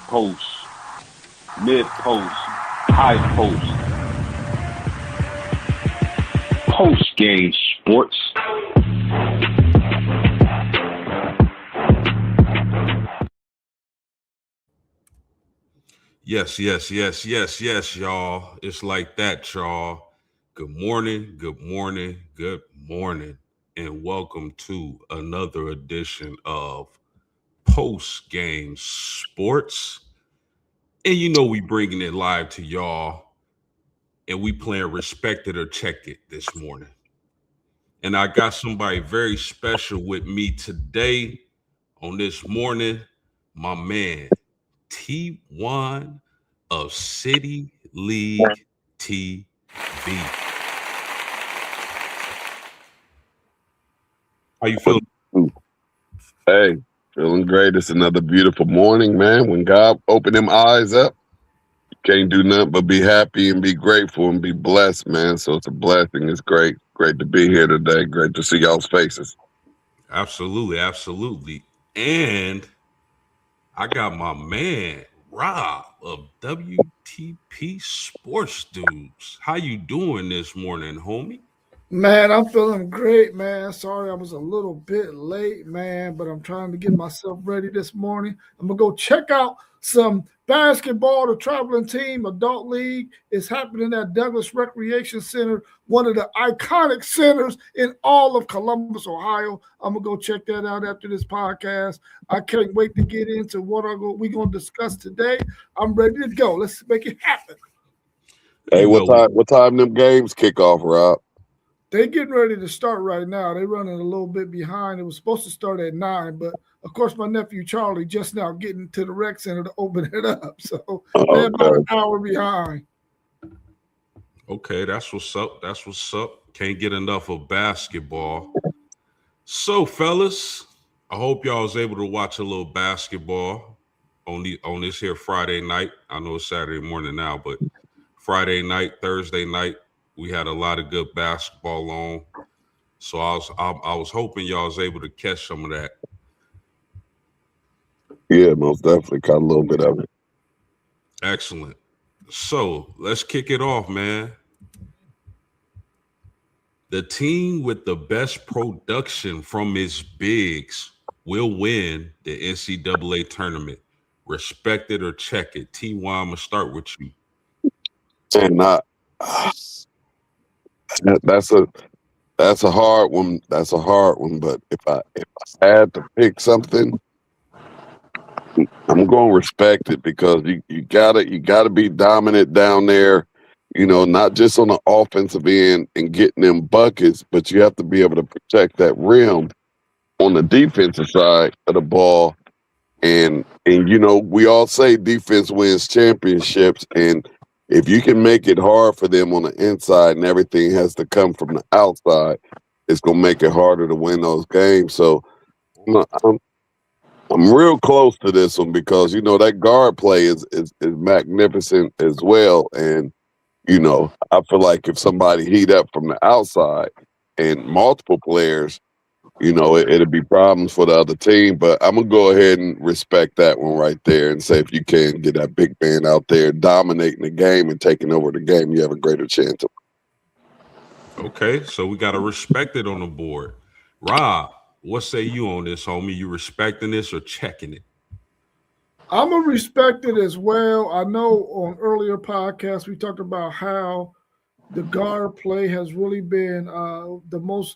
post, mid post, high post, post game sports. Yes, y'all. It's like that, y'all. Good morning, and welcome to another edition of Post Game Sports. And you know we bringing it live to y'all, and we playing Respect It or Check It this morning. And I got somebody very special with me today on this morning, my man T1 of City League TV. How you feeling? Hey, feeling great. It's another beautiful morning, man. When God opened them eyes up, you can't do nothing but be happy and be grateful and be blessed, man. So it's a blessing. It's great. Great to be here today. Great to see y'all's faces. Absolutely. And I got my man Rob of WTP Sports Dudes. How you doing this morning, homie? Man, I'm feeling great, man. Sorry I was a little bit late, man, but I'm trying to get myself ready this morning. I'm going to go check out some basketball. The traveling team adult league is happening at Douglas Recreation Center, one of the iconic centers in all of Columbus, Ohio. I'm going to go check that out after this podcast. I can't wait to get into what we're going to discuss today. I'm ready to go. Let's make it happen. Hey, what time them games kick off, Rob? They getting ready to start right now. They running a little bit behind. It was supposed to start at 9, but of course my nephew Charlie just now getting to the rec center to open it up. So they're about an hour behind. Okay, that's what's up. Can't get enough of basketball. So, fellas, I hope y'all was able to watch a little basketball on this here Friday night. I know it's Saturday morning now, but Friday night, Thursday night, we had a lot of good basketball on. So I was hoping y'all was able to catch some of that. Yeah, most definitely caught a little bit of it. Excellent. So let's kick it off, man. The team with the best production from its bigs will win the NCAA tournament. Respect it or check it. T1, I'm gonna start with you. And that's a hard one. That's a hard one. But if I had to pick something, I'm going to respect it because you gotta be dominant down there. You know, not just on the offensive end and getting them buckets, but you have to be able to protect that rim on the defensive side of the ball. And you know, we all say defense wins championships, and if you can make it hard for them on the inside and everything has to come from the outside, it's gonna make it harder to win those games. So I'm, I'm real close to this one because you know that guard play is magnificent as well, and you know I feel like if somebody heat up from the outside and multiple players, you know it'd be problems for the other team. But I'm gonna go ahead and respect that one right there and say if you can get that big man out there dominating the game and taking over the game, you have a greater chance of. Okay, so we gotta respect it on the board. Rob, what say you on this, homie? You respecting this or checking it? I'm going to respect it as well. I know on earlier podcasts we talked about how the guard play has really been the most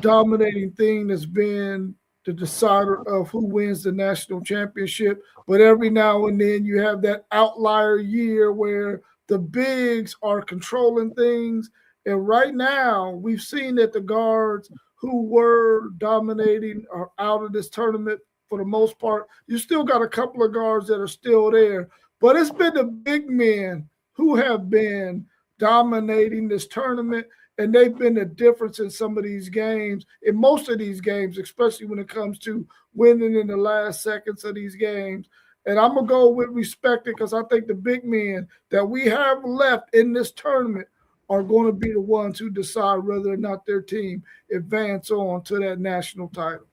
dominating thing that's been the decider of who wins the national championship. But every now and then you have that outlier year where the bigs are controlling things. And right now we've seen that the guards who were dominating are out of this tournament for the most part. You still got a couple of guards that are still there, but it's been the big men who have been dominating this tournament, and they've been the difference in some of these games, in most of these games, especially when it comes to winning in the last seconds of these games. And I'm going to go with respect it because I think the big men that we have left in this tournament are going to be the ones who decide whether or not their team advance on to that national title.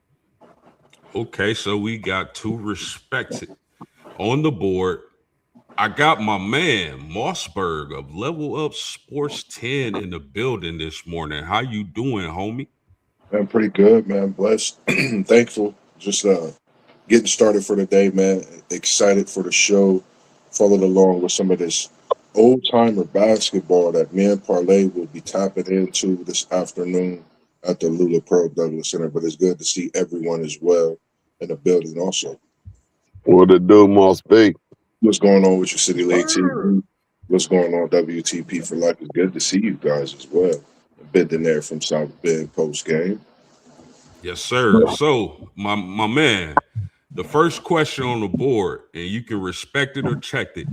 Okay, so we got to respect it. On the board, I got my man Mossberg of Level Up Sports 10 in the building this morning. How you doing, homie? Man, pretty good, man. Blessed, thankful. Just getting started for the day, man. Excited for the show. Followed along with some of this old timer basketball that me and Parlay will be tapping into this afternoon at the Lula Pearl Douglas Center. But it's good to see everyone as well in the building. Also, What it do, Moss B? what's going on with your City Lake Sir. TV? What's going on, WTP for Life? It's good to see you guys as well. Been there from South Bend post game. Yes, sir. So, my man, the first question on the board, and you can respect it or check it.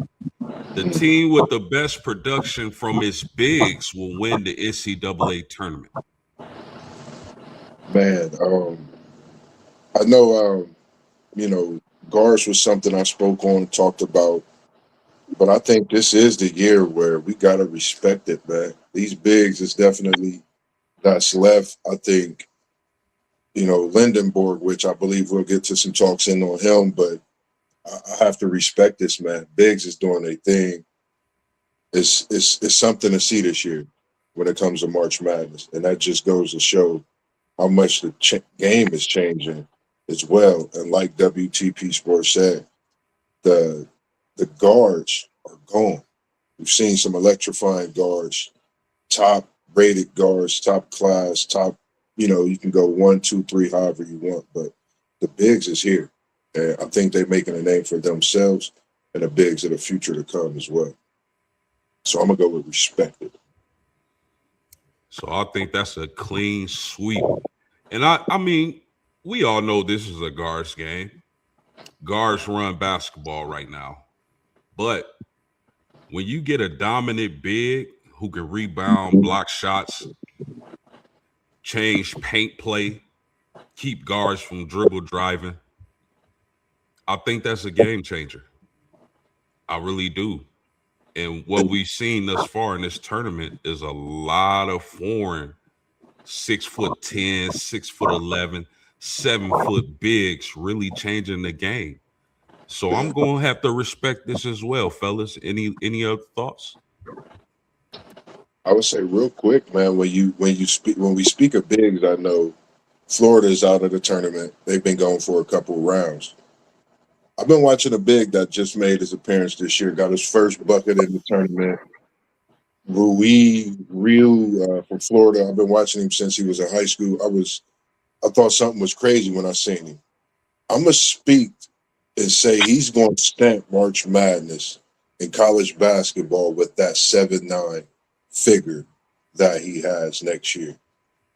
The team with the best production from its bigs will win the NCAA tournament. Man, I know, guards was something I spoke on, talked about, but I think this is the year where we got to respect it, man. These bigs is definitely that's left. I think, Lindenborg, which I believe we'll get to some talks in on him, but I have to respect this, man. Biggs is doing a thing. It's something to see this year when it comes to March Madness, and that just goes to show how much the game is changing as well. And like WTP Sports said, the guards are gone. We've seen some electrifying guards, top rated guards, top class, top. You can go 1, 2, 3, however you want, but the bigs is here, and I think they're making a name for themselves and the bigs of the future to come as well. So I'm gonna go with respected. So I think that's a clean sweep. And I mean, we all know this is a guards game. Guards run basketball right now. But when you get a dominant big who can rebound, block shots, change paint play, keep guards from dribble driving, I think that's a game changer. I really do. And what we've seen thus far in this tournament is a lot of foreign 6'10", 6'11", 7-foot bigs really changing the game. So I'm gonna have to respect this as well, fellas. Any other thoughts? I would say real quick, man, when we speak of bigs, I know Florida is out of the tournament. They've been going for a couple rounds. I've been watching a big that just made his appearance this year, got his first bucket in the tournament. Rui from Florida. I've been watching him since he was in high school. I thought something was crazy when I seen him. I'm gonna speak and say he's going to stamp March Madness in college basketball with that 7'9" figure that he has next year.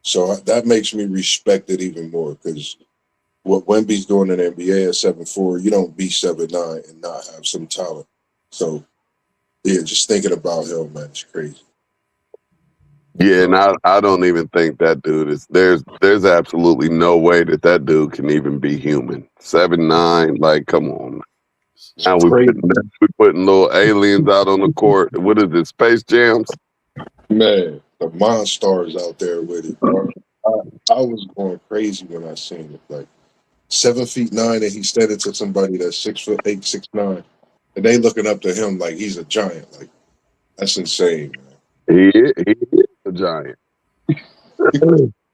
So that makes me respect it even more, because what Wemby's doing in the NBA at 7'4", you don't be 7'9" and not have some talent. So yeah, just thinking about him, man, it's crazy. Yeah, and I don't even think that dude is. There's absolutely no way that dude can even be human. 7'9", like, come on. Now we putting little aliens out on the court. What is it, Space Jams? Man, the Monstars out there with it, bro. I was going crazy when I seen it. Like 7'9", and he's standing to somebody that's 6'8", 6'9", and they looking up to him like he's a giant. Like, that's insane, man. He is a giant.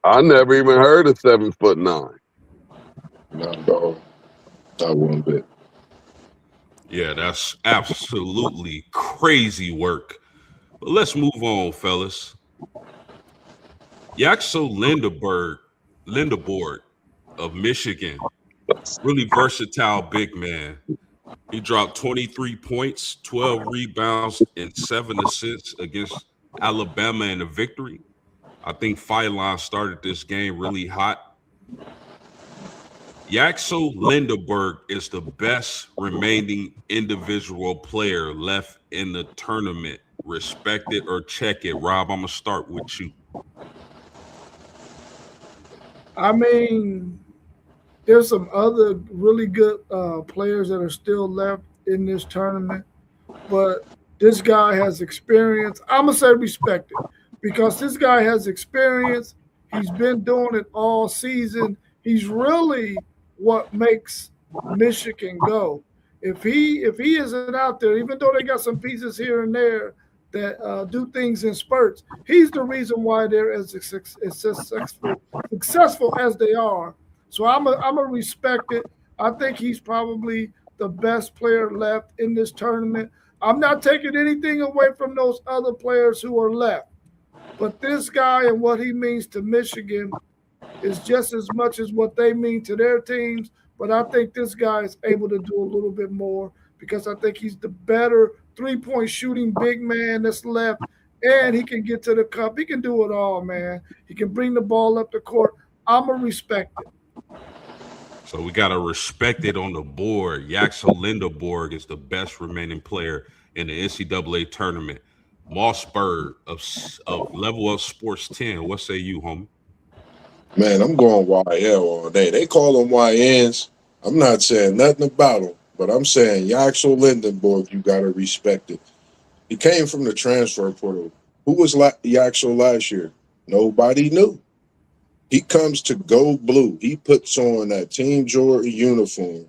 I never even heard of 7'9". Not dog, not one bit. Yeah, that's absolutely crazy work. But let's move on, fellas. Yaxo Lindeborg of Michigan, really versatile big man. He dropped 23 points, 12 rebounds, and 7 assists against Alabama in a victory. I think Phylon started this game really hot. Yaxo Lindeborg is the best remaining individual player left in the tournament. Respect it or check it. Rob, I'm going to start with you. I mean, there's some other really good players that are still left in this tournament, but this guy has experience. I'm going to say respect it, because this guy has experience. He's been doing it all season. He's really what makes Michigan go. If he isn't out there, even though they got some pieces here and there that do things in spurts, he's the reason why they're as successful as they are. So I'm a respect it. I think he's probably the best player left in this tournament. I'm not taking anything away from those other players who are left, but this guy and what he means to Michigan is just as much as what they mean to their teams. But I think this guy is able to do a little bit more because I think he's the better three-point shooting big man that's left, and he can get to the cup. He can do it all, man. He can bring the ball up the court. I'm a respect it. So we got to respect it on the board. Yaxel Lindeborg is the best remaining player in the NCAA tournament. Mossberg of Level Up Sports 10. What say you, homie? Man, I'm going YL all day. They call them YNs. I'm not saying nothing about them, but I'm saying Yaxel Lindenborg, you got to respect it. He came from the transfer portal. Who was Yaxel last year? Nobody knew. He comes to Go Blue. He puts on that Team Jordan uniform,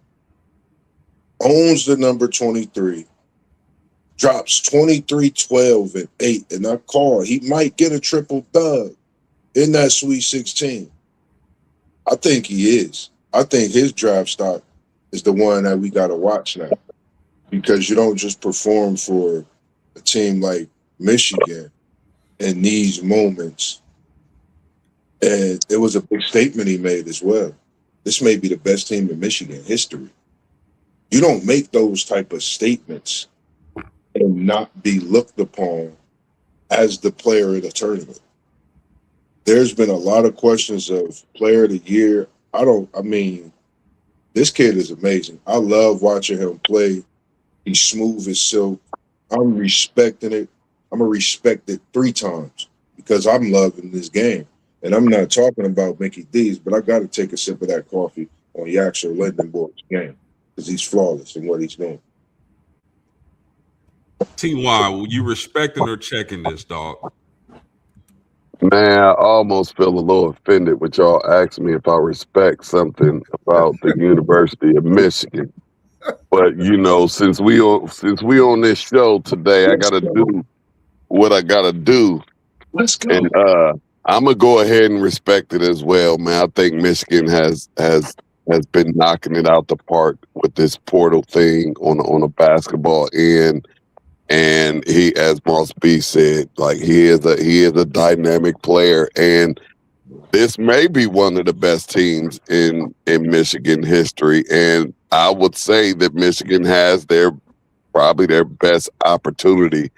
owns the number 23, drops 23, 12, and 8. And I call, he might get a triple dub in that Sweet 16. I think he is. I think his draft stock is the one that we got to watch now, because you don't just perform for a team like Michigan in these moments. And it was a big statement he made as well. This may be the best team in Michigan history. You don't make those type of statements and not be looked upon as the player of the tournament. There's been a lot of questions of player of the year. This kid is amazing. I love watching him play. He's smooth as silk. I'm respecting it. I'm going to respect it 3 times because I'm loving this game. And I'm not talking about Mickey D's, but I got to take a sip of that coffee on Yaxel Lindenborg's game because he's flawless in what he's doing. T.Y., you respecting or checking this, dog? Man, I almost feel a little offended when y'all ask me if I respect something about the University of Michigan. But since we on this show today, I gotta do what I gotta do. Let's go. And I'm gonna go ahead and respect it as well, man. I think Michigan has been knocking it out the park with this portal thing on a basketball end. And he, as Moss B said, like he is a dynamic player, and this may be one of the best teams in Michigan history. And I would say that Michigan has probably their best opportunity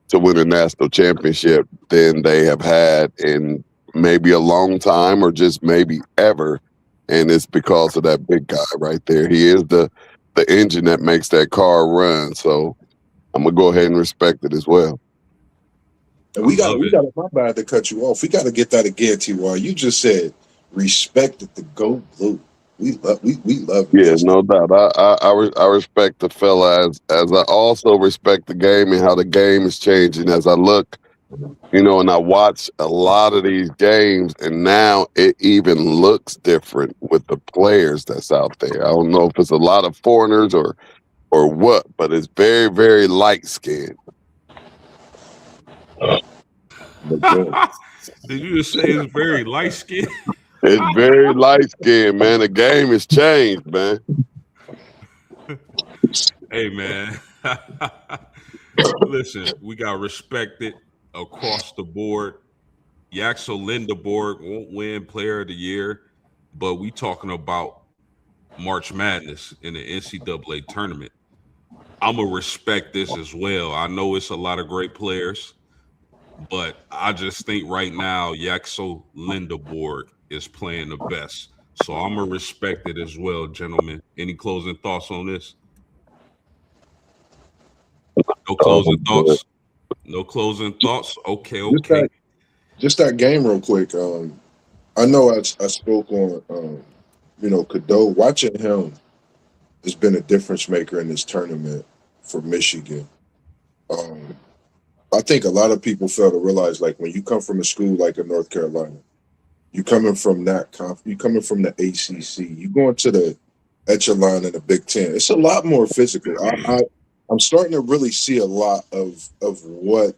to win a national championship than they have had in maybe a long time or just maybe ever. And it's because of that big guy right there. He is the engine that makes that car run. So I'm gonna go ahead and respect it as well. And we got my bad to cut you off. We got to get that again, T.Y. You just said respect it to Go Blue. We love Yeah, no doubt. I respect the fella as I also respect the game and how the game is changing. As I look, and I watch a lot of these games, and now it even looks different with the players that's out there. I don't know if it's a lot of foreigners or what, but it's very, very light skinned. Did you just say it's very light skinned? It's very light skinned, man. The game has changed, man. Hey, man. Listen, we got to respect it across the board. Yaxel Lindeborg won't win Player of the Year, but we talking about March Madness in the NCAA tournament. I'm going to respect this as well. I know it's a lot of great players, but I just think right now Yaxel Lindeborg is playing the best. So I'm going to respect it as well, gentlemen. Any closing thoughts on this? No closing thoughts? No closing thoughts? Okay. Just that game real quick. I know I spoke on, Cadeau. Watching him has been a difference maker in this tournament for Michigan. I think a lot of people fail to realize, like, when you come from a school like a North Carolina, you coming from the ACC, you going to echelon in the Big Ten. It's a lot more physical. I'm starting to really see a lot of what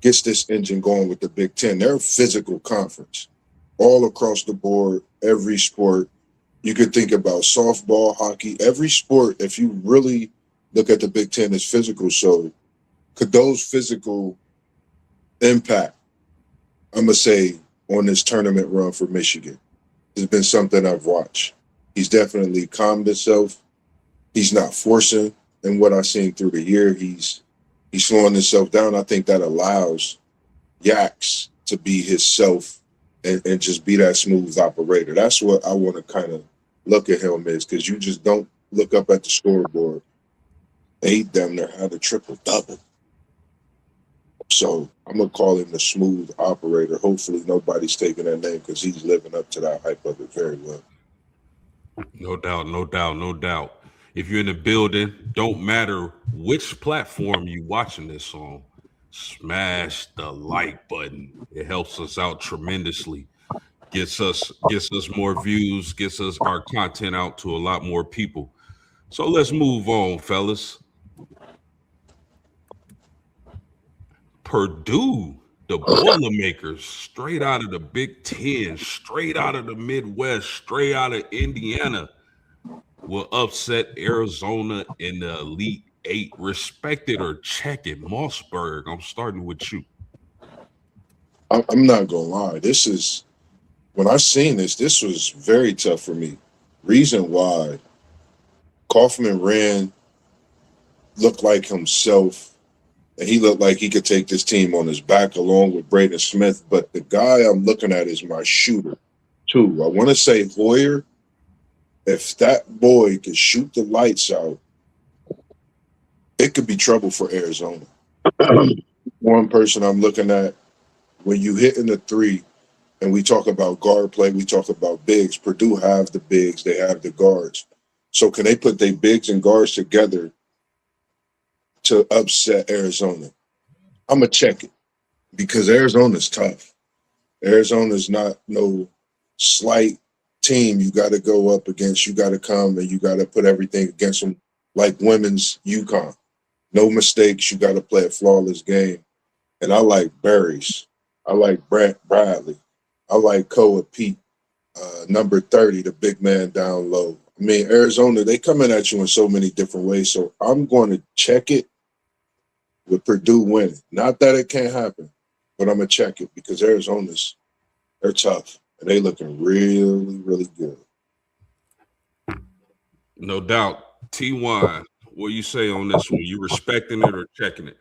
gets this engine going with the Big Ten. They're a physical conference all across the board, every sport. You could think about softball, hockey, every sport. If you really look at the Big Ten, is physical. So could those physical impact, I'm going to say, on this tournament run for Michigan? It's been something I've watched. He's definitely calmed himself. He's not forcing. And what I've seen through the year, he's slowing himself down. I think that allows Yaks to be himself and just be that smooth operator. That's what I want to kind of look at him as, because you just don't look up at the scoreboard. They damn near had a triple-double. So I'm going to call him the smooth operator. Hopefully nobody's taking that name, because he's living up to that hype of it very well. No doubt, no doubt, no doubt. If you're in the building, don't matter which platform you're watching this on, smash the like button. It helps us out tremendously. Gets us more views, gets us our content out to a lot more people. So let's move on, fellas. Purdue, the Boilermakers, straight out of the Big Ten, straight out of the Midwest, straight out of Indiana, will upset Arizona in the Elite Eight. Respect it or check it. Mossberg, I'm starting with you. I'm not going to lie. This is, when I seen this was very tough for me. Reason why, Kaufman looked like himself, and he looked like he could take this team on his back along with Braden Smith. But the guy I'm looking at is my shooter, too. I want to say Hoyer. If that boy could shoot the lights out, it could be trouble for Arizona. One person I'm looking at, when you hit in the three, and we talk about guard play, we talk about bigs. Purdue have the bigs, they have the guards. So can they put their bigs and guards together to upset Arizona? I'm going to check it, because Arizona's tough. Arizona's not no slight team you got to go up against. You got to come and you got to put everything against them, like women's UConn. No mistakes. You got to play a flawless game. And I like Berries. I like Brent Bradley. I like Koa Pete, number 30, the big man down low. I mean, Arizona, they coming at you in so many different ways. So I'm going to check it with Purdue winning. Not that it can't happen, but I'm going to check it, because they're tough. And they looking really, really good. No doubt. T1, what you say on this one? You respecting it or checking it?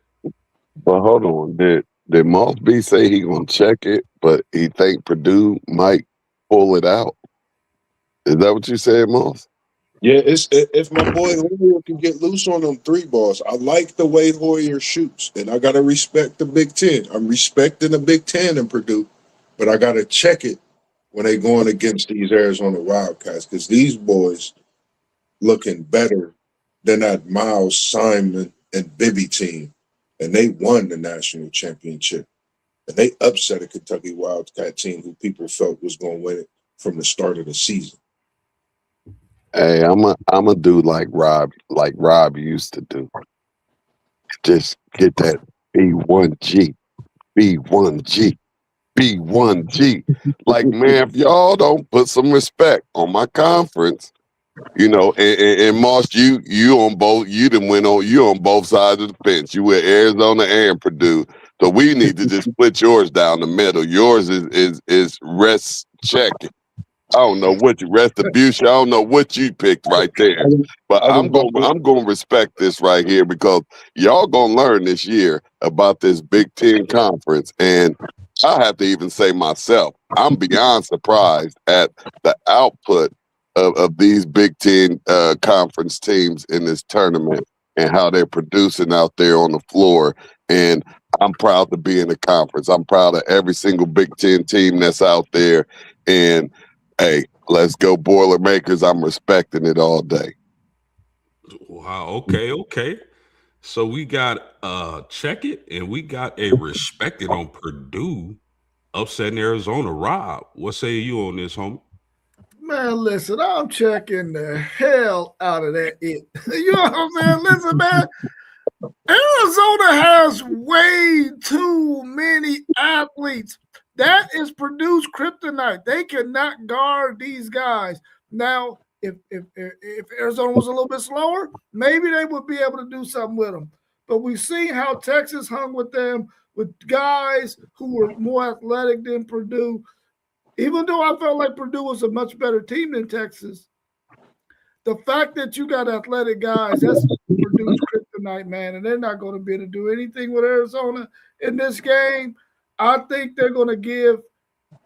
But hold on, did Moss B say he gonna check it, but he think Purdue might pull it out? Is that what you said, Moss? Yeah, if my boy Hoyer can get loose on them three balls. I like the way Hoyer shoots, and I gotta respect the Big Ten. I'm respecting the Big Ten in Purdue, but I gotta check it when they going against these Arizona Wildcats, because these boys looking better than that Miles Simon and Bibby team, and they won the national championship, and they upset a Kentucky Wildcat team who people felt was going to win it from the start of the season. Hey, I'm a do like Rob used to do. Just get that B1G, B1G, B1G. Like, man, if y'all don't put some respect on my conference, and Moss, you on both, you on both sides of the fence. You with Arizona and Purdue. So we need to just split yours down the middle. Yours is rest checking. I don't know what you retribution. I don't know what you picked right there, but I'm going to respect this right here, because y'all going to learn this year about this Big Ten conference. And I have to even say myself, I'm beyond surprised at the output of these Big Ten conference teams in this tournament and how they're producing out there on the floor. And I'm proud to be in the conference. I'm proud of every single Big Ten team that's out there. And hey, let's go Boilermakers. I'm respecting it all day. Wow. Okay. So we got check it, and we got a respect it on Purdue upsetting Arizona. Rob, what say you on this, homie? Man, listen, I'm checking the hell out of that it. You know what I'm saying? Listen, man, Arizona has way too many athletes. That is Purdue's kryptonite. They cannot guard these guys. Now, if Arizona was a little bit slower, maybe they would be able to do something with them. But we've seen how Texas hung with them, with guys who were more athletic than Purdue. Even though I felt like Purdue was a much better team than Texas, the fact that you got athletic guys, that's Purdue's kryptonite, man, and they're not going to be able to do anything with Arizona in this game. I think they're going to give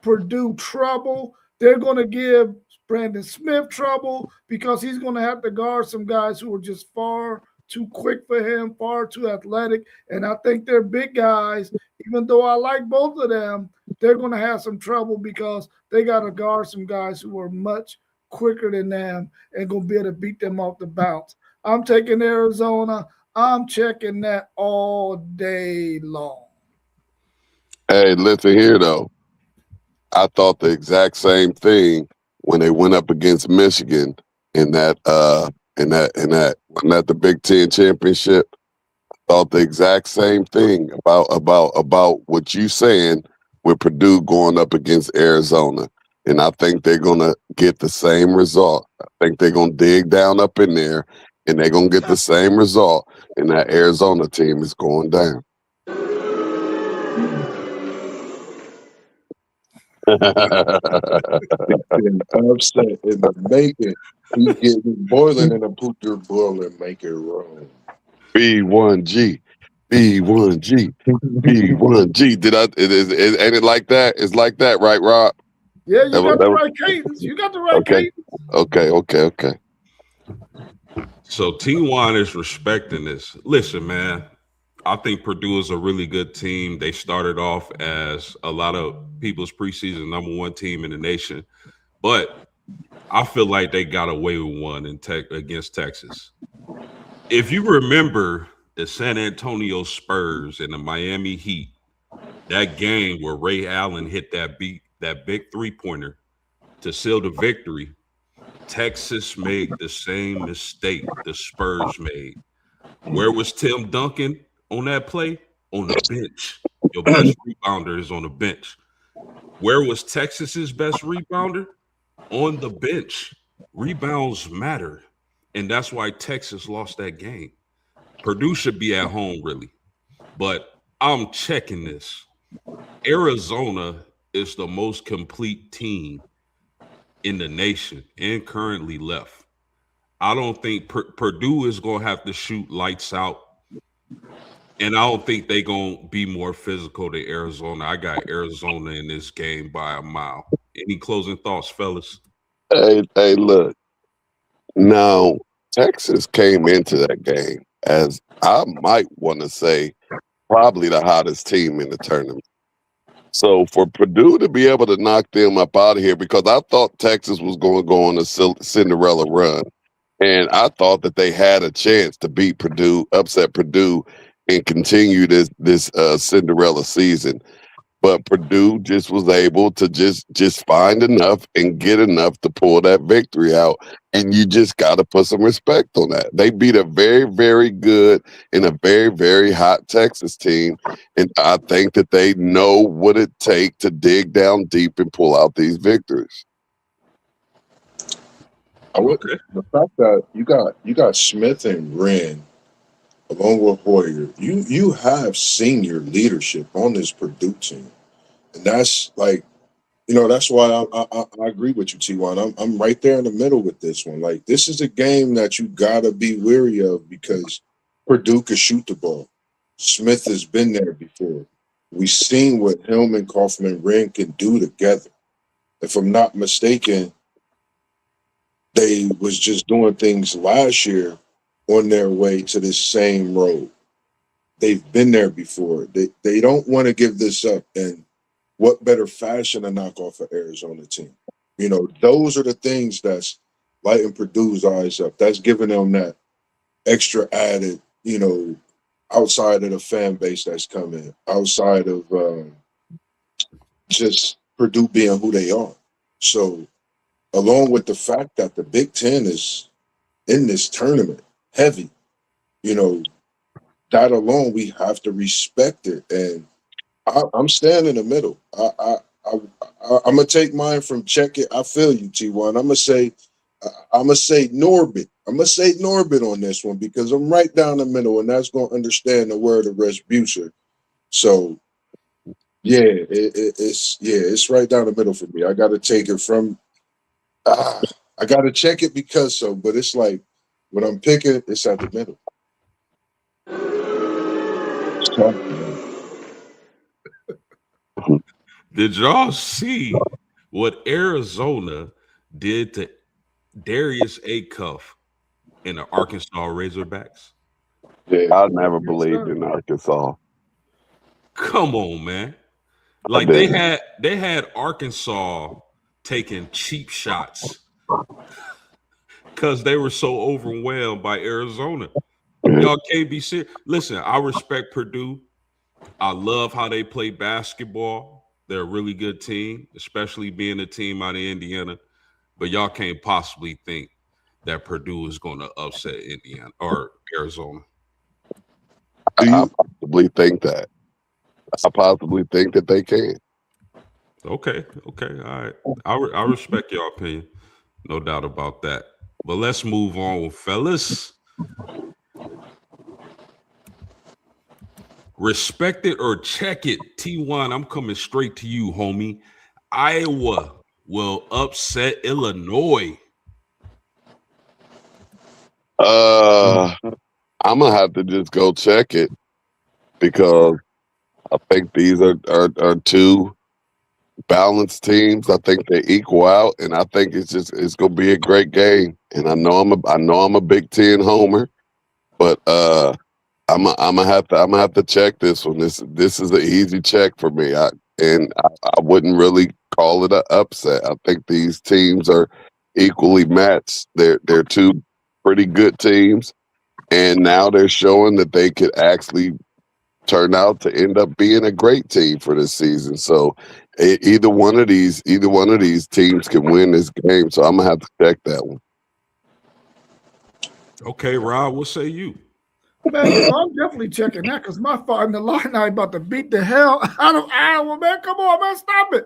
Purdue trouble. They're going to give Brandon Smith trouble because he's going to have to guard some guys who are just far too quick for him, far too athletic. And I think they're big guys. Even though I like both of them, they're going to have some trouble because they got to guard some guys who are much quicker than them and going to be able to beat them off the bounce. I'm taking Arizona. I'm checking that all day long. Hey, listen here though. I thought the exact same thing when they went up against Michigan in that the Big Ten championship. I thought the exact same thing about what you saying with Purdue going up against Arizona. And I think they're gonna get the same result. I think they're gonna dig down up in there and they're gonna get the same result. And that Arizona team is going down. Getting upset in the making. He getting boiling in the pooter boil and make it wrong. B1G, B1G, B1G. Ain't it like that? It's like that, right, Rob? Yeah, you got the right cadence. You got the right cadence. Okay. So T1 is respecting this. Listen, man, I think Purdue is a really good team. They started off as a lot of people's preseason #1 team in the nation, but I feel like they got away with one against Texas. If you remember the San Antonio Spurs and the Miami Heat, that game where Ray Allen hit that big 3-pointer to seal the victory, Texas made the same mistake the Spurs made. Where was Tim Duncan on that play? On the bench. Your best rebounder is on the bench. Where was Texas's best rebounder? On the bench. Rebounds matter. And that's why Texas lost that game. Purdue should be at home, really. But I'm checking this. Arizona is the most complete team in the nation and currently left. I don't think Purdue is going to have to shoot lights out. And I don't think they're going to be more physical than Arizona. I got Arizona in this game by a mile. Any closing thoughts, fellas? Hey, look. Now, Texas came into that game as, I might want to say, probably the hottest team in the tournament. So for Purdue to be able to knock them up out of here, because I thought Texas was going to go on a Cinderella run, and I thought that they had a chance to beat Purdue, upset Purdue, and continue this Cinderella season. But Purdue just was able to just find enough and get enough to pull that victory out. And you just got to put some respect on that. They beat a very, very good and a very, very hot Texas team. And I think that they know what it takes to dig down deep and pull out these victories. The fact that you got Smith and Wren along with Hoyer, you have senior leadership on this Purdue team. And that's like, that's why I agree with you, T1. I'm right there in the middle with this one. Like, this is a game that you gotta be weary of because Purdue can shoot the ball. Smith has been there before. We've seen what him and Kaufman Wren can do together. If I'm not mistaken, they was just doing things last year on their way to this same road. They've been there before. They don't want to give this up. And what better fashion to knock off an Arizona team? Those are the things that's lighting Purdue's eyes up. That's giving them that extra added, outside of the fan base that's coming, outside of just Purdue being who they are. So along with the fact that the Big Ten is in this tournament heavy, you know, that alone we have to respect it. And I'm staying in the middle. I'm gonna take mine from check it. I feel you, T1. I'm gonna say Norbit. I'm gonna say Norbit on this one because I'm right down the middle, and that's gonna understand the word of Resbucer. So yeah, it's right down the middle for me. I gotta take it from. I gotta check it because so, but it's like when I'm picking, it's at the middle. Did y'all see what Arizona did to Darius Acuff and the Arkansas Razorbacks? Yeah, I never believed in Arkansas. Come on, man. Like they had Arkansas taking cheap shots because they were so overwhelmed by Arizona. Y'all can't be serious. Listen, I respect Purdue. I love how they play basketball. They're a really good team, especially being a team out of Indiana. But y'all can't possibly think that Purdue is going to upset Indiana or Arizona. I possibly think that. I possibly think that they can. Okay, all right. I respect your opinion, no doubt about that. But let's move on, fellas. Respect it or check it. T1, I'm coming straight to you, homie. Iowa will upset Illinois. I'm gonna have to just go check it because I think these are two balanced teams. I think they equal out, and I think it's gonna be a great game. And I know I'm a Big Ten homer, but I'm gonna have to check this one. This is an easy check for me. I wouldn't really call it an upset. I think these teams are equally matched. They're two pretty good teams, and now they're showing that they could actually turn out to end up being a great team for this season. So either one of these teams can win this game. So I'm gonna have to check that one. Okay, Rob, what say you? Man, I'm definitely checking that because my Fighting Illini about to beat the hell out of Iowa, man. Come on, man, stop it.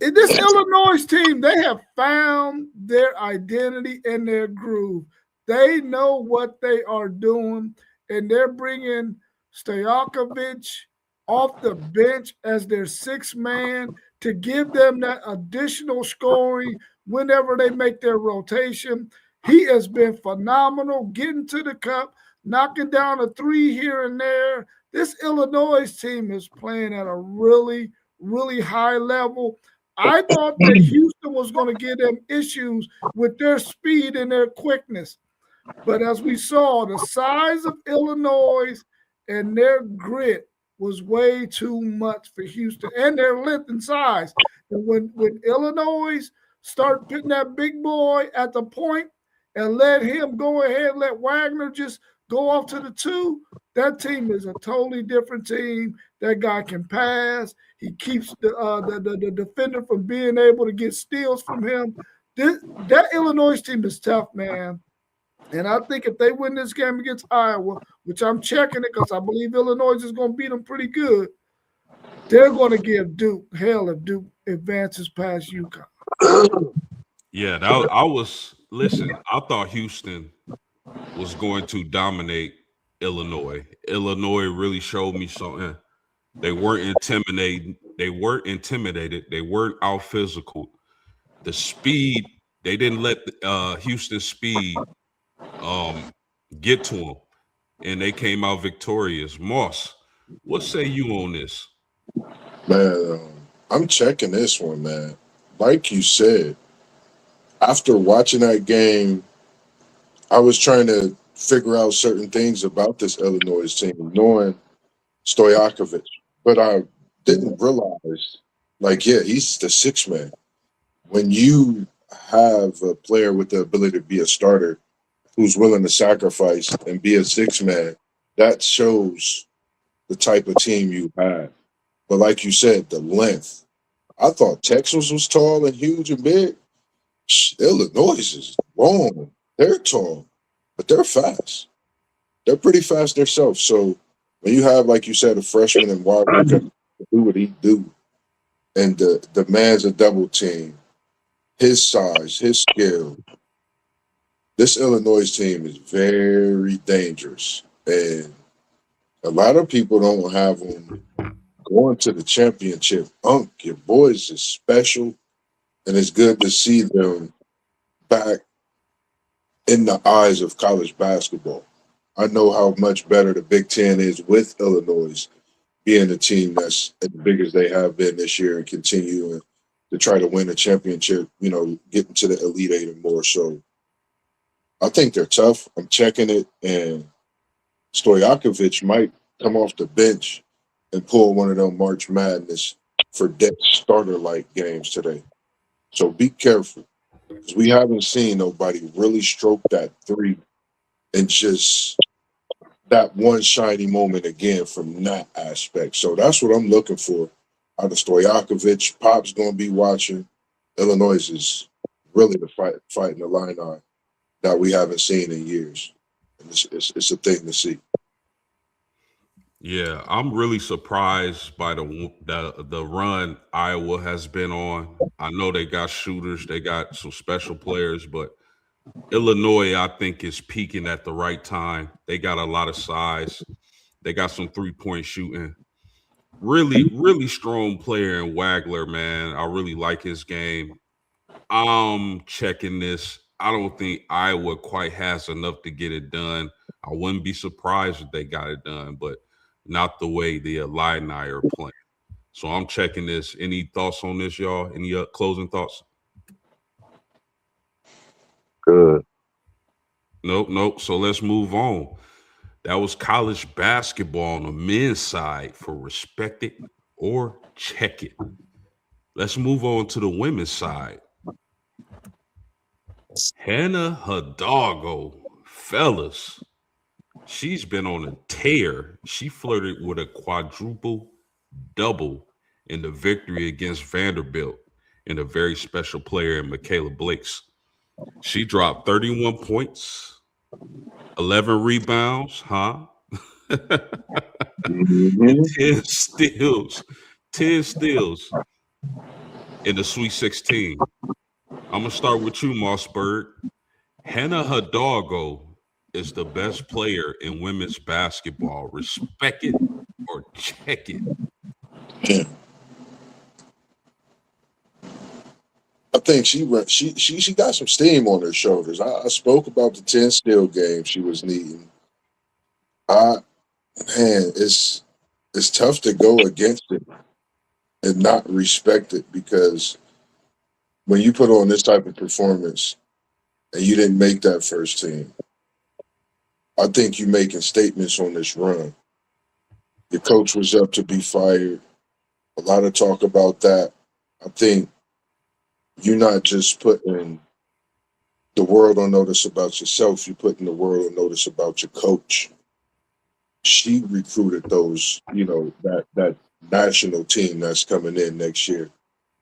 In this Illinois team, they have found their identity and their groove. They know what they are doing, and they're bringing Stojakovic off the bench as their sixth man to give them that additional scoring whenever they make their rotation. He has been phenomenal getting to the cup, knocking down a three here and there. This Illinois team is playing at a really, really high level. I thought that Houston was going to give them issues with their speed and their quickness. But as we saw, the size of Illinois and their grit was way too much for Houston, and their length and size. And when Illinois start putting that big boy at the point and let him go ahead, let Wagner just go off to the two, that team is a totally different team. That guy can pass. He keeps the defender from being able to get steals from him. That Illinois team is tough, man. And I think if they win this game against Iowa, which I'm checking it because I believe Illinois is going to beat them pretty good, they're going to give Duke hell if Duke advances past UConn. Yeah, listen, I thought Houston was going to dominate Illinois. Illinois really showed me something. They weren't intimidated. They weren't out physical. The speed, they didn't let Houston speed get to them, and they came out victorious. Moss, what say you on this? Man, I'm checking this one, man. Like you said, after watching that game, I was trying to figure out certain things about this Illinois team, knowing Stojakovic, but I didn't realize, like, yeah, he's the sixth man. When you have a player with the ability to be a starter who's willing to sacrifice and be a sixth man, that shows the type of team you have. But like you said, the length. I thought Texas was tall and huge and big. Illinois is long. They're tall, but they're fast. They're pretty fast themselves. So when you have, like you said, a freshman and Wagner can do what he do, and the man's a double team, his size, his skill, this Illinois team is very dangerous. And a lot of people don't have them going to the championship. Your boys is special, and it's good to see them back in the eyes of college basketball. I know how much better the Big Ten is with Illinois being a team that's as big as they have been this year and continuing to try to win a championship, getting to the Elite Eight and more. So I think they're tough. I'm checking it, and Stojakovic might come off the bench and pull one of them March Madness for depth starter-like games today. So be careful, because we haven't seen nobody really stroke that three and just that one shiny moment again from that aspect. So that's what I'm looking for out of Stojakovic. Pop's going to be watching. Illinois is really fighting the line on that we haven't seen in years. And it's a thing to see. Yeah, I'm really surprised by the run Iowa has been on. I know they got shooters, they got some special players, but Illinois, I think, is peaking at the right time. They got a lot of size. They got some three-point shooting. Really, really strong player in Wagler, man. I really like his game. I'm checking this. I don't think Iowa quite has enough to get it done. I wouldn't be surprised if they got it done, but not the way the Illini are playing. So I'm checking this. Any thoughts on this, y'all? Any closing thoughts? Good. Nope. So let's move on. That was college basketball on the men's side for respect it or check it. Let's move on to the women's side. Hannah Hidalgo, fellas, she's been on a tear. She flirted with a quadruple double in the victory against Vanderbilt and a very special player in Michaela Blakes. She dropped 31 points, 11 rebounds, 10 steals in the Sweet 16. I'm going to start with you, Mossberg. Hannah Hidalgo is the best player in women's basketball. Respect it or check it. I think she got some steam on her shoulders. I spoke about the 10 steal game she was needing. It's tough to go against it and not respect it, because when you put on this type of performance and you didn't make that first team, I think you're making statements on this run. Your coach was up to be fired. A lot of talk about that. I think you're not just putting the world on notice about yourself, you're putting the world on notice about your coach. She recruited those, that national team that's coming in next year,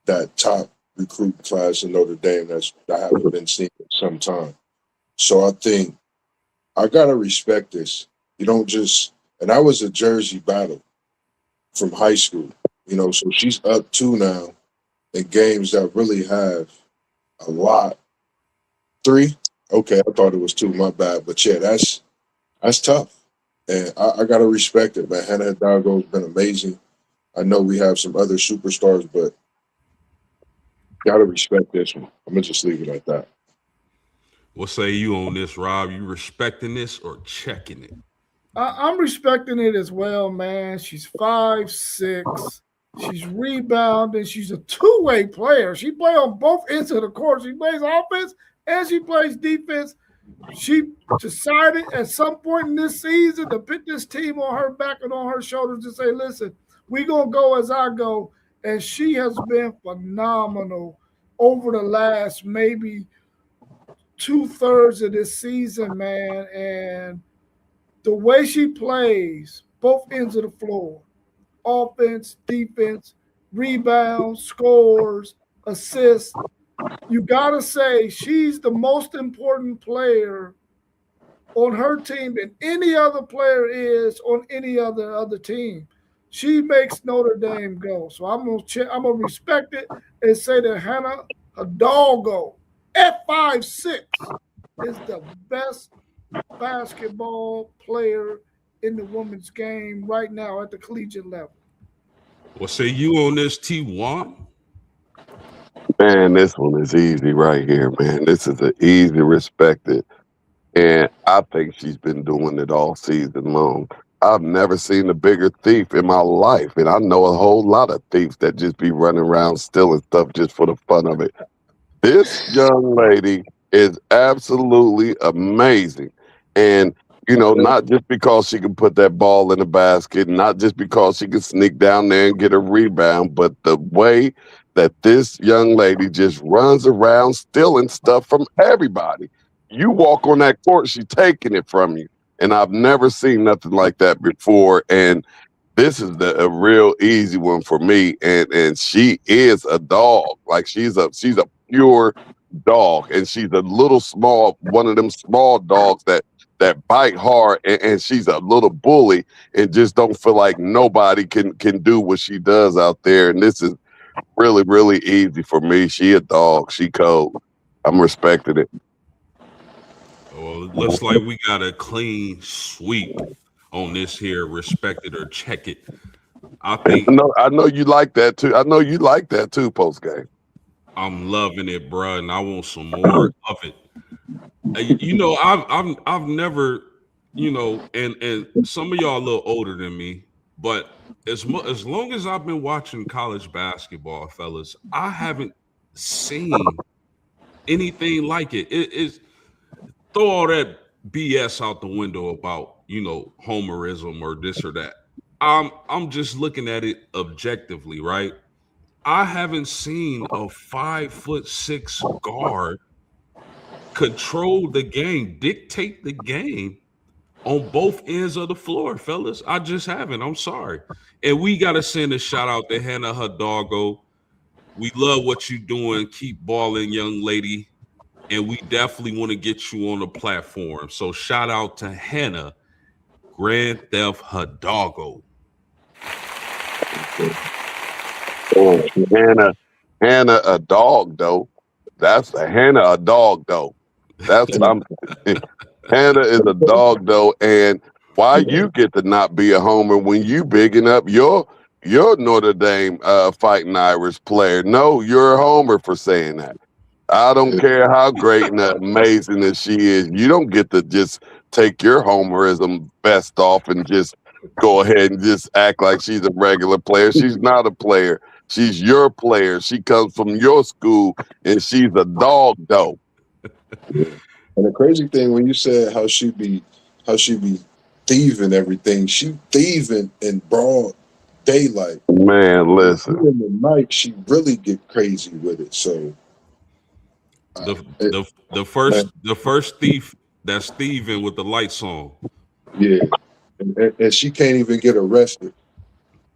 that top recruit class in Notre Dame that haven't been seen in some time. So I think I got to respect this. You don't just, and that was a Jersey battle from high school, so she's up 2 now in games that really have a lot. 3? Okay, I thought it was 2, my bad. But yeah, that's tough. And I got to respect it, man. Hannah Hidalgo's been amazing. I know we have some other superstars, but got to respect this one. I'm going to just leave it at that. What say you on this, Rob? You respecting this or checking it? I'm respecting it as well, man. She's 5'6". She's rebounding. She's a two-way player. She plays on both ends of the court. She plays offense and she plays defense. She decided at some point in this season to put this team on her back and on her shoulders to say, listen, we're going to go as I go. And she has been phenomenal over the last maybe 2/3 of this season, man. And the way she plays both ends of the floor, offense, defense, rebounds, scores, assists, you got to say she's the most important player on her team than any other player is on any other team. She makes Notre Dame go. So I'm gonna respect it and say that Hannah Hidalgo at 5'6" is the best basketball player in the women's game right now at the collegiate level. Well, say you on this T1. Man, this one is easy right here, man. This is an easy respected. And I think she's been doing it all season long. I've never seen a bigger thief in my life. And I know a whole lot of thieves that just be running around stealing stuff just for the fun of it. This young lady is absolutely amazing. And, you know, not just because she can put that ball in the basket, not just because she can sneak down there and get a rebound, but the way that this young lady just runs around stealing stuff from everybody. You walk on that court, she's taking it from you. And I've never seen nothing like that before. And this is a real easy one for me. And she is a dog. Like she's a pure dog. And she's a little small, one of them small dogs that bite hard, and she's a little bully and just don't feel like nobody can do what she does out there. And this is really, really easy for me. She a dog. She cold. I'm respecting it. Well, it looks like we got a clean sweep on this here. Respect it or check it. I think I know you like that too. I know you like that too, post game. I'm loving it, bro, and I want some more of it. You know, I've never, you know, and some of y'all a little older than me, but as long as I've been watching college basketball, fellas, I haven't seen anything like it. It's throw all that BS out the window about, you know, homerism or this or that. I'm just looking at it objectively, right? I haven't seen a 5'6" guard control the game, dictate the game on both ends of the floor, fellas. I just haven't. I'm sorry. And we got to send a shout out to Hannah Hidalgo. We love what you're doing. Keep balling, young lady. And we definitely want to get you on the platform. So shout out to Hannah Grand Theft Hidalgo. Oh, Hannah a dog though. That's a Hannah a dog though. That's what I'm saying. Hannah is a dog though, and why you get to not be a homer when you bigging up your Notre Dame Fighting Irish player? No, you're a homer for saying that. I don't care how great and amazing that she is. You don't get to just take your homerism vest off and just go ahead and just act like she's a regular player. She's not a player. She's your player. She comes from your school, and she's a dog though. And the crazy thing when you said how she be thieving everything, she thieving in broad daylight. Man, listen. In the night, she really get crazy with it. So the first thief that's thieving with the lights on. Yeah, and she can't even get arrested.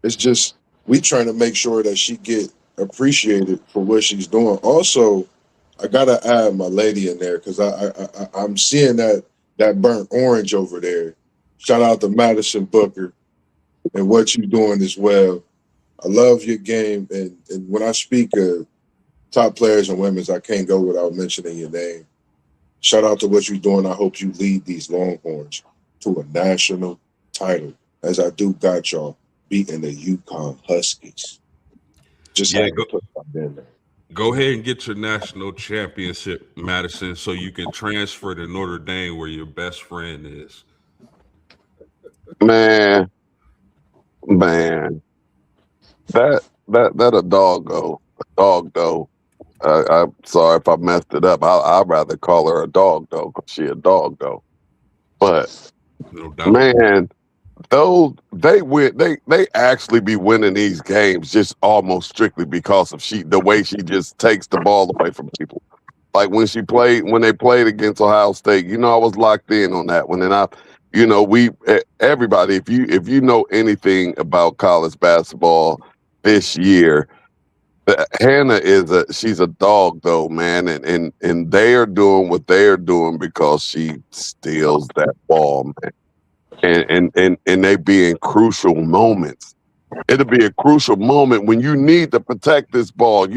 It's just we trying to make sure that she get appreciated for what she's doing. Also, I gotta add my lady in there because I'm seeing that burnt orange over there. Shout out to Madison Booker and what you're doing as well. I love your game, and when I speak of top players and women's, I can't go without mentioning your name. Shout out to what you're doing. I hope you lead these Longhorns to a national title, as I do got y'all beating the UConn Huskies. Just had to put that in there. Go ahead and get your national championship, Madison, so you can transfer to Notre Dame where your best friend is. Man, that a dog though. I'm sorry if I messed it up. I'd rather call her a dog though, because she a dog though. But no doubt. Man, those they actually be winning these games just almost strictly because of the way she just takes the ball away from people. Like when they played against Ohio State, you know, I was locked in on that one, and everybody, if you know anything about college basketball this year, Hannah she's a dog though, man, and they are doing what they are doing because she steals that ball, man, and they be in crucial moments. It'll be a crucial moment when you need to protect this ball.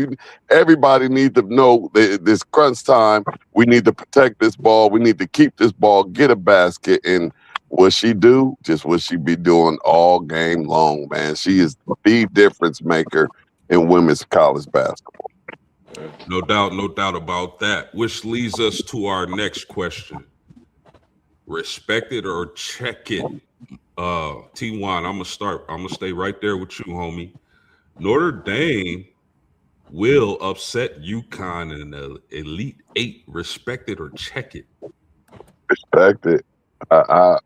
Everybody need to know this crunch time. We need to protect this ball. We need to keep this ball, get a basket. And what she do, just what she be doing all game long, man. She is the difference maker in women's college basketball. No doubt about that. Which leads us to our next question. Respect it or check it. T1, I'm gonna stay right there with you, homie. Notre Dame will upset UConn in the Elite Eight. Respect it or check it. Respect it. I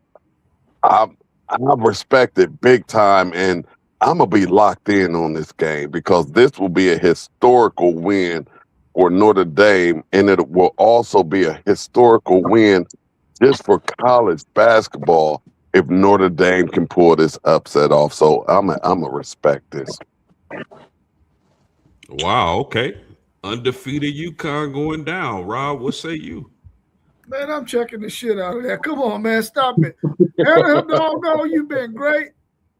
respect it big time, and I'm gonna be locked in on this game because this will be a historical win for Notre Dame, and it will also be a historical win just for college basketball if Notre Dame can pull this upset off. So I'm a respect this. Wow, okay. Undefeated UConn going down. Rob, what say you? Man, I'm checking the shit out of that. Come on, man, stop it. Hannah Hidalgo, you've been great.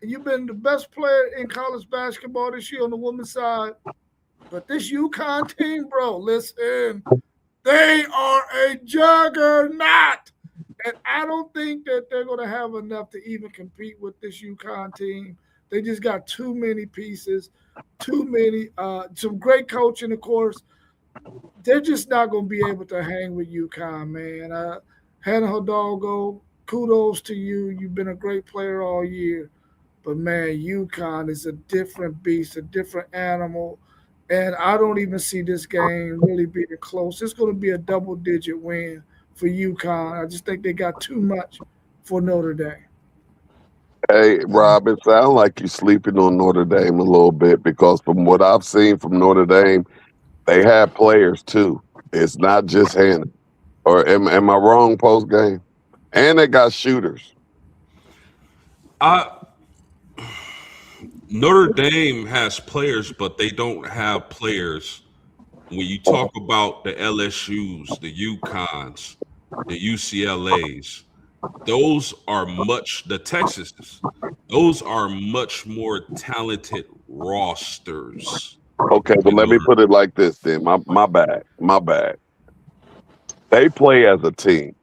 You've been the best player in college basketball this year on the women's side. But this UConn team, bro, listen, they are a juggernaut. And I don't think that they're going to have enough to even compete with this UConn team. They just got too many pieces, some great coaching, of course. They're just not going to be able to hang with UConn, man. Hannah Hidalgo, kudos to you. You've been a great player all year. But, man, UConn is a different beast, a different animal. And I don't even see this game really being close. It's going to be a double-digit win for UConn. I just think they got too much for Notre Dame. Hey, Rob, it sounds like you're sleeping on Notre Dame a little bit because from what I've seen from Notre Dame, they have players too. It's not just Hannah. Or am I wrong post game? And they got shooters. Notre Dame has players, but they don't have players. When you talk about the LSUs, the UConns, the UCLAs, those are the Texases. Those are much more talented rosters. Okay, well, let me put it like this then. My bad. They play as a team,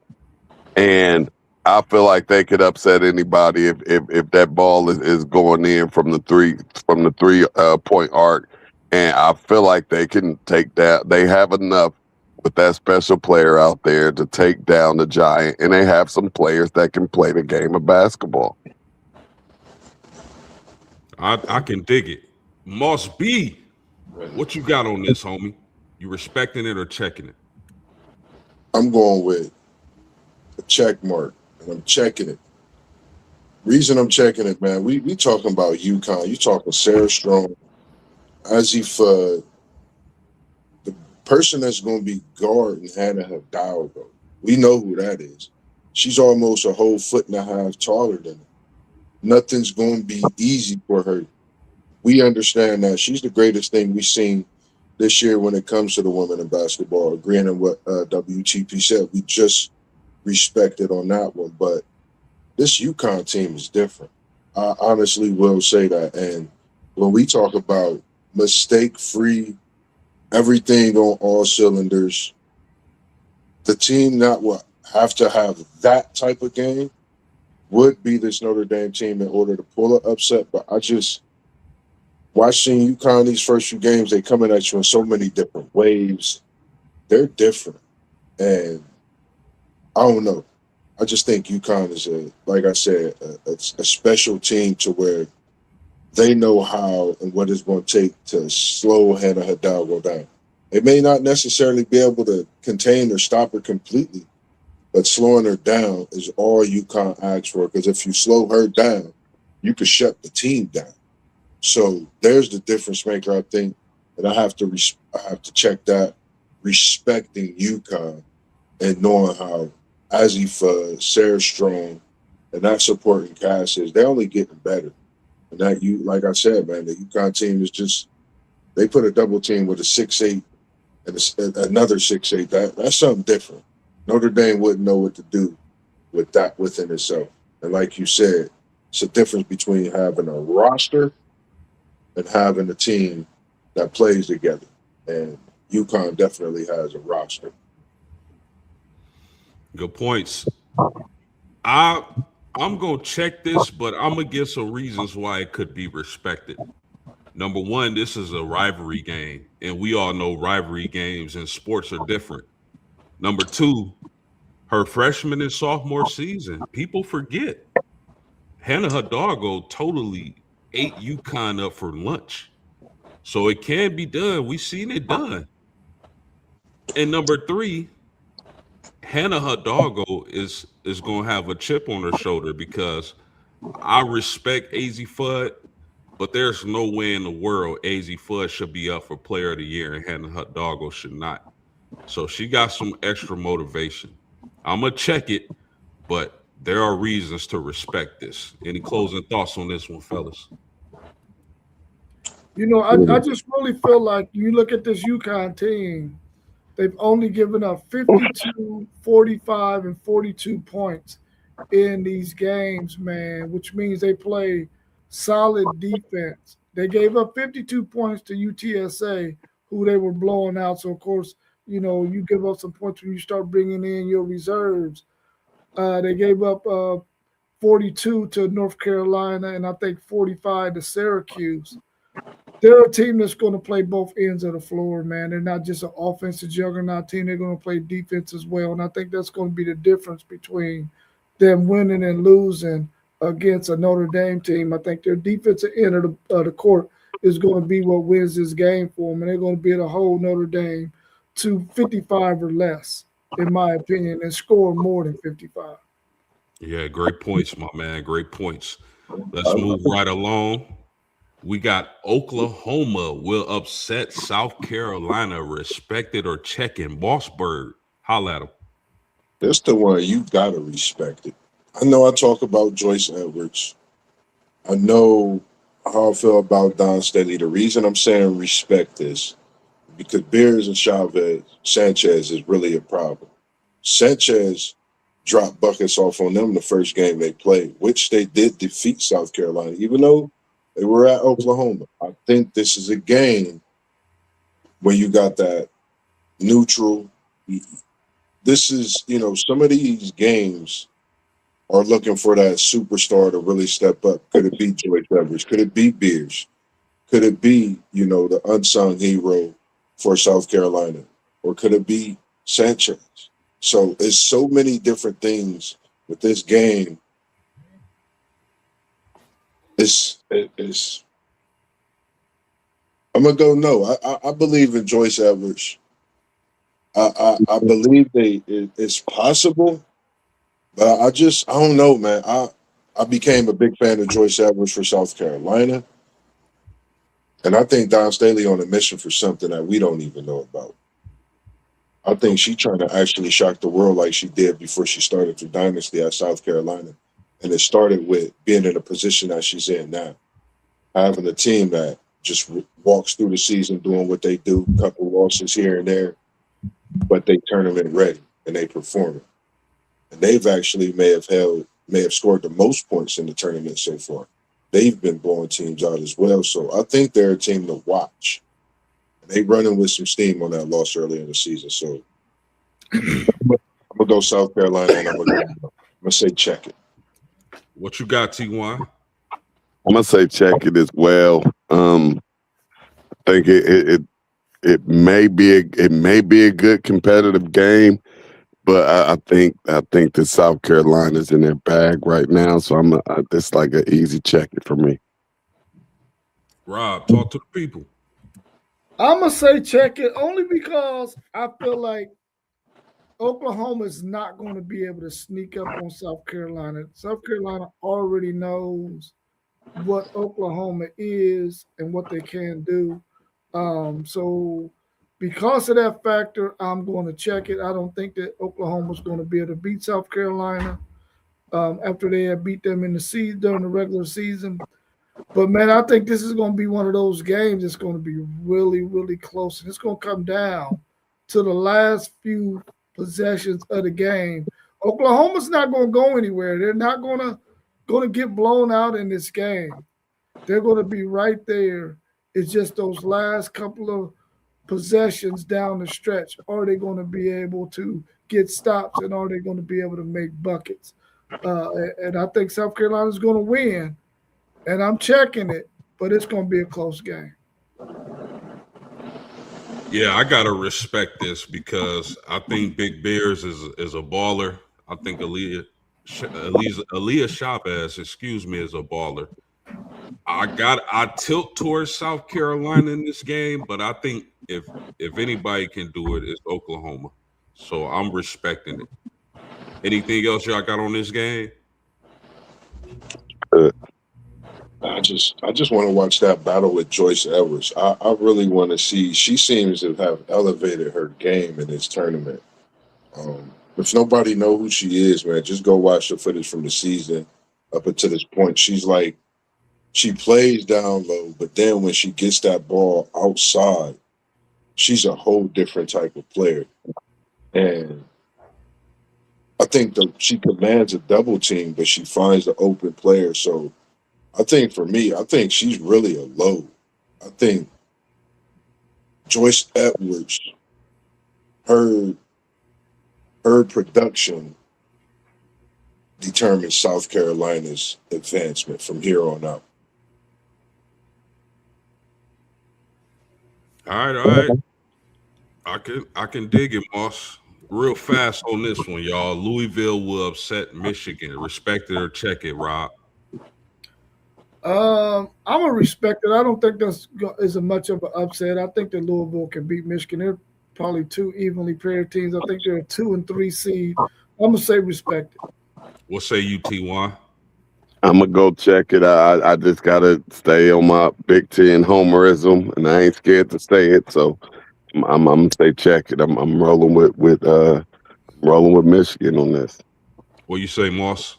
and I feel like they could upset anybody if that ball is going in from the three point arc, and I feel like they can take that. They have enough with that special player out there to take down the Giant, and they have some players that can play the game of basketball. I can dig it. Moss B, what you got on this, homie? You respecting it or checking it? I'm going with a check mark, and I'm checking it. Reason I'm checking it, man, we talking about UConn. You talking Sarah Strong, Azzi, the person that's going to be guarding Hannah Hidalgo. We know who that is. She's almost a whole 1.5 feet taller than her. Nothing's going to be easy for her. We understand that she's the greatest thing we've seen this year when it comes to the women in basketball. Agreeing on what WTP said, we just respected on that one. But this UConn team is different. I honestly will say that. And when we talk about mistake-free, everything on all cylinders, the team that will have to have that type of game would be this Notre Dame team in order to pull an upset. But I just watching UConn these first few games, they coming at you in so many different waves. They're different. And I don't know. I just think UConn is, like I said, a special team to where they know how and what it's going to take to slow Hannah Hidalgo down. They may not necessarily be able to contain or stop her completely, but slowing her down is all UConn asks for, because if you slow her down, you could shut the team down. So there's the difference maker, I think, and I have to check that, respecting UConn and knowing how Azzi, Sarah Strong, and that supporting cast is. They're only getting better. And that, like I said, man, the UConn team is just, they put a double team with a 6'8" and another 6'8". That's something different. Notre Dame wouldn't know what to do with that within itself. And like you said, it's a difference between having a roster and having a team that plays together. And UConn definitely has a roster. Good points. I'm gonna check this, but I'm gonna give some reasons why it could be respected. Number one, this is a rivalry game, and we all know rivalry games and sports are different. Number two, her freshman and sophomore season, people forget Hannah Hidalgo totally ate UConn up for lunch. So it can be done. We've seen it done. And number three, Hannah Hidalgo is going to have a chip on her shoulder because I respect AZ Fudd, but there's no way in the world AZ Fudd should be up for Player of the Year and Hannah Hidalgo should not. So she got some extra motivation. I'm going to check it, but there are reasons to respect this. Any closing thoughts on this one, fellas? You know, I just really feel like you look at this UConn team, they've only given up 52, 45, and 42 points in these games, man, which means they play solid defense. They gave up 52 points to UTSA, who they were blowing out. So, of course, you know, you give up some points when you start bringing in your reserves. They gave up 42 to North Carolina and I think 45 to Syracuse. They're a team that's going to play both ends of the floor, man. They're not just an offensive juggernaut team. They're going to play defense as well. And I think that's going to be the difference between them winning and losing against a Notre Dame team. I think their defensive end of the court is going to be what wins this game for them. And they're going to be able to hold Notre Dame to 55 or less, in my opinion, and score more than 55. Yeah, great points, my man. Great points. Let's move right along. We got Oklahoma will upset South Carolina. Respect it or check in. Bossberg, holla at him. That's the one you gotta respect it. I know I talk about Joyce Edwards. I know how I feel about Don Staley. The reason I'm saying respect this because Beers and Chavez Sanchez is really a problem. Sanchez dropped buckets off on them the first game they played, which they did defeat South Carolina, even though they were at Oklahoma. I think this is a game where you got that neutral. This is, you know, some of these games are looking for that superstar to really step up. Could it be Joyce Edwards? Could it be Beers? Could it be, you know, the unsung hero for South Carolina? Or could it be Sanchez? So there's so many different things with this game. It's I'm gonna go no. I believe in Joyce Edwards. I believe it's possible, but I don't know, man. I became a big fan of Joyce Edwards for South Carolina, and I think Don Staley on a mission for something that we don't even know about. I think she's trying to actually shock the world like she did before she started her dynasty at South Carolina. And it started with being in a position that she's in now, having a team that just walks through the season doing what they do, a couple losses here and there, but they tournament ready and they perform it. And they've actually may have scored the most points in the tournament so far. They've been blowing teams out as well. So I think they're a team to watch. And they running with some steam on that loss earlier in the season. So I'm gonna go South Carolina and I'm gonna say check it. What you got, T1? I'm gonna say check it as well. I think it may be a good competitive game, but I think the South Carolina's in their bag right now. So it's like an easy check it for me. Rob, talk to the people. I'm gonna say check it only because I feel like Oklahoma is not going to be able to sneak up on South Carolina. South Carolina already knows what Oklahoma is and what they can do. So because of that factor, I'm going to check it. I don't think that Oklahoma's going to be able to beat South Carolina after they have beat them in the season during the regular season. But man, I think this is going to be one of those games that's going to be really, really close, and it's going to come down to the last few possessions of the game. Oklahoma's not going to go anywhere. They're not going to get blown out in this game. They're going to be right there. It's just those last couple of possessions down the stretch. Are they going to be able to get stops, and are they going to be able to make buckets? And I think South Carolina's going to win. And I'm checking it, but it's going to be a close game. Yeah, I gotta respect this because I think Big Bears is a baller. I think Aaliyah Chavez, excuse me, is a baller. I tilt towards South Carolina in this game, but I think if anybody can do it, it's Oklahoma. So I'm respecting it. Anything else y'all got on this game? I just want to watch that battle with Joyce Edwards. I really want to see. She seems to have elevated her game in this tournament. If nobody know who she is, man, just go watch the footage from the season up until this point. She plays down low, but then when she gets that ball outside, she's a whole different type of player. And I think she commands a double team, but she finds the open player. So I think for me, I think she's really a load. I think Joyce Edwards, her production determines South Carolina's advancement from here on out. All right. I can dig it, Moss. Real fast on this one, y'all. Louisville will upset Michigan. Respect it or check it, Rob. I'm gonna respect it. I don't think that's is a much of an upset. I think that Louisville can beat Michigan. They're probably two evenly paired teams. I think they're a 2 and 3 seed. I'm gonna say respect it. What say you, T1? I'm gonna go check it. I just gotta stay on my Big Ten homerism, and I ain't scared to say it. So I'm gonna say check it. I'm rolling with Michigan on this. What you say, Moss?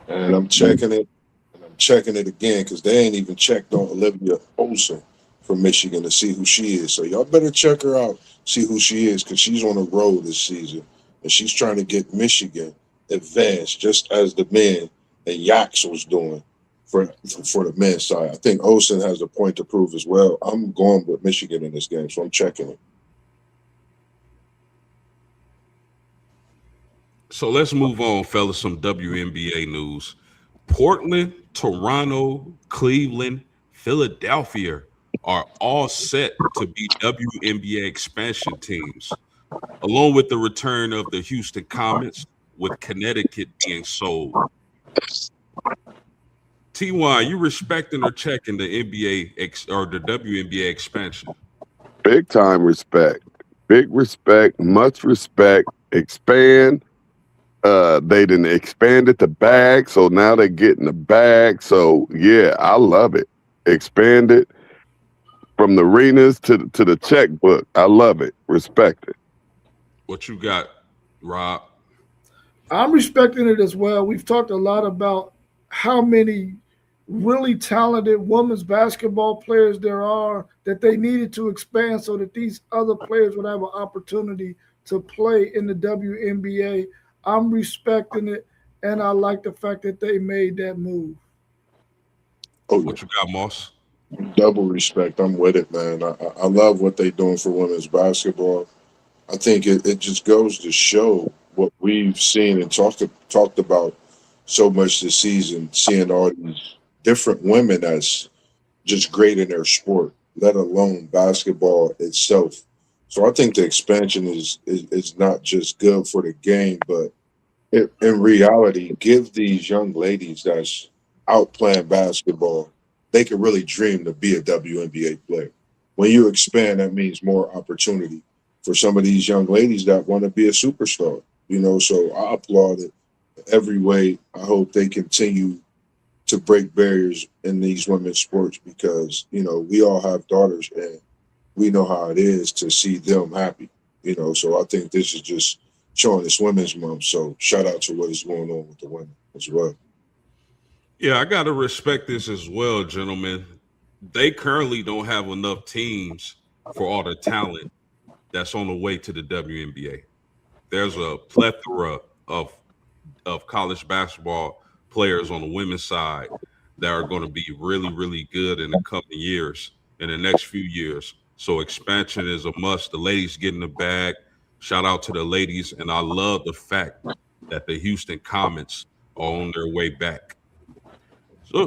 And I'm checking it. And I'm checking it again because they ain't even checked on Olivia Olson from Michigan to see who she is. So y'all better check her out, see who she is, because she's on a roll this season. And she's trying to get Michigan advanced just as the men and Yaks was doing for the men's side. I think Olsen has a point to prove as well. I'm going with Michigan in this game, so I'm checking it. So let's move on, fellas. Some WNBA news. Portland, Toronto, Cleveland, Philadelphia are all set to be WNBA expansion teams, along with the return of the Houston Comets, with Connecticut being sold. TY, you respecting or checking the NBA or the WNBA expansion? Big time respect. Big respect. Much respect. Expand. They didn't expanded the bag, so now they're getting the bag. So yeah, I love it. Expand it from the arenas to the checkbook. I love it. Respect it. What you got, Rob? I'm respecting it as well. We've talked a lot about how many really talented women's basketball players there are that they needed to expand so that these other players would have an opportunity to play in the WNBA. I'm respecting it, and I like the fact that they made that move. Oh, What you got, Moss? double respect. I'm with it, man. I love what they're doing for women's basketball. I think it just goes to show what we've seen and talked about so much this season, seeing all these different women that's just great in their sport, let alone basketball itself. So I think the expansion is not just good for the game, but in reality, give these young ladies that's out playing basketball, they can really dream to be a WNBA player. When you expand, that means more opportunity for some of these young ladies that want to be a superstar. So I applaud it every way. I hope they continue to break barriers in these women's sports because, we all have daughters and we know how it is to see them happy. So I think this is just showing this Women's Month. So shout out to what is going on with the women as well. Yeah, I gotta respect this as well, gentlemen. They currently don't have enough teams for all the talent that's on the way to the WNBA. There's a plethora of college basketball players on the women's side that are going to be really, really good in the coming years, in the next few years. So expansion is a must. The ladies getting the bag. Shout out to the ladies, and I love the fact that the Houston Comets are on their way back.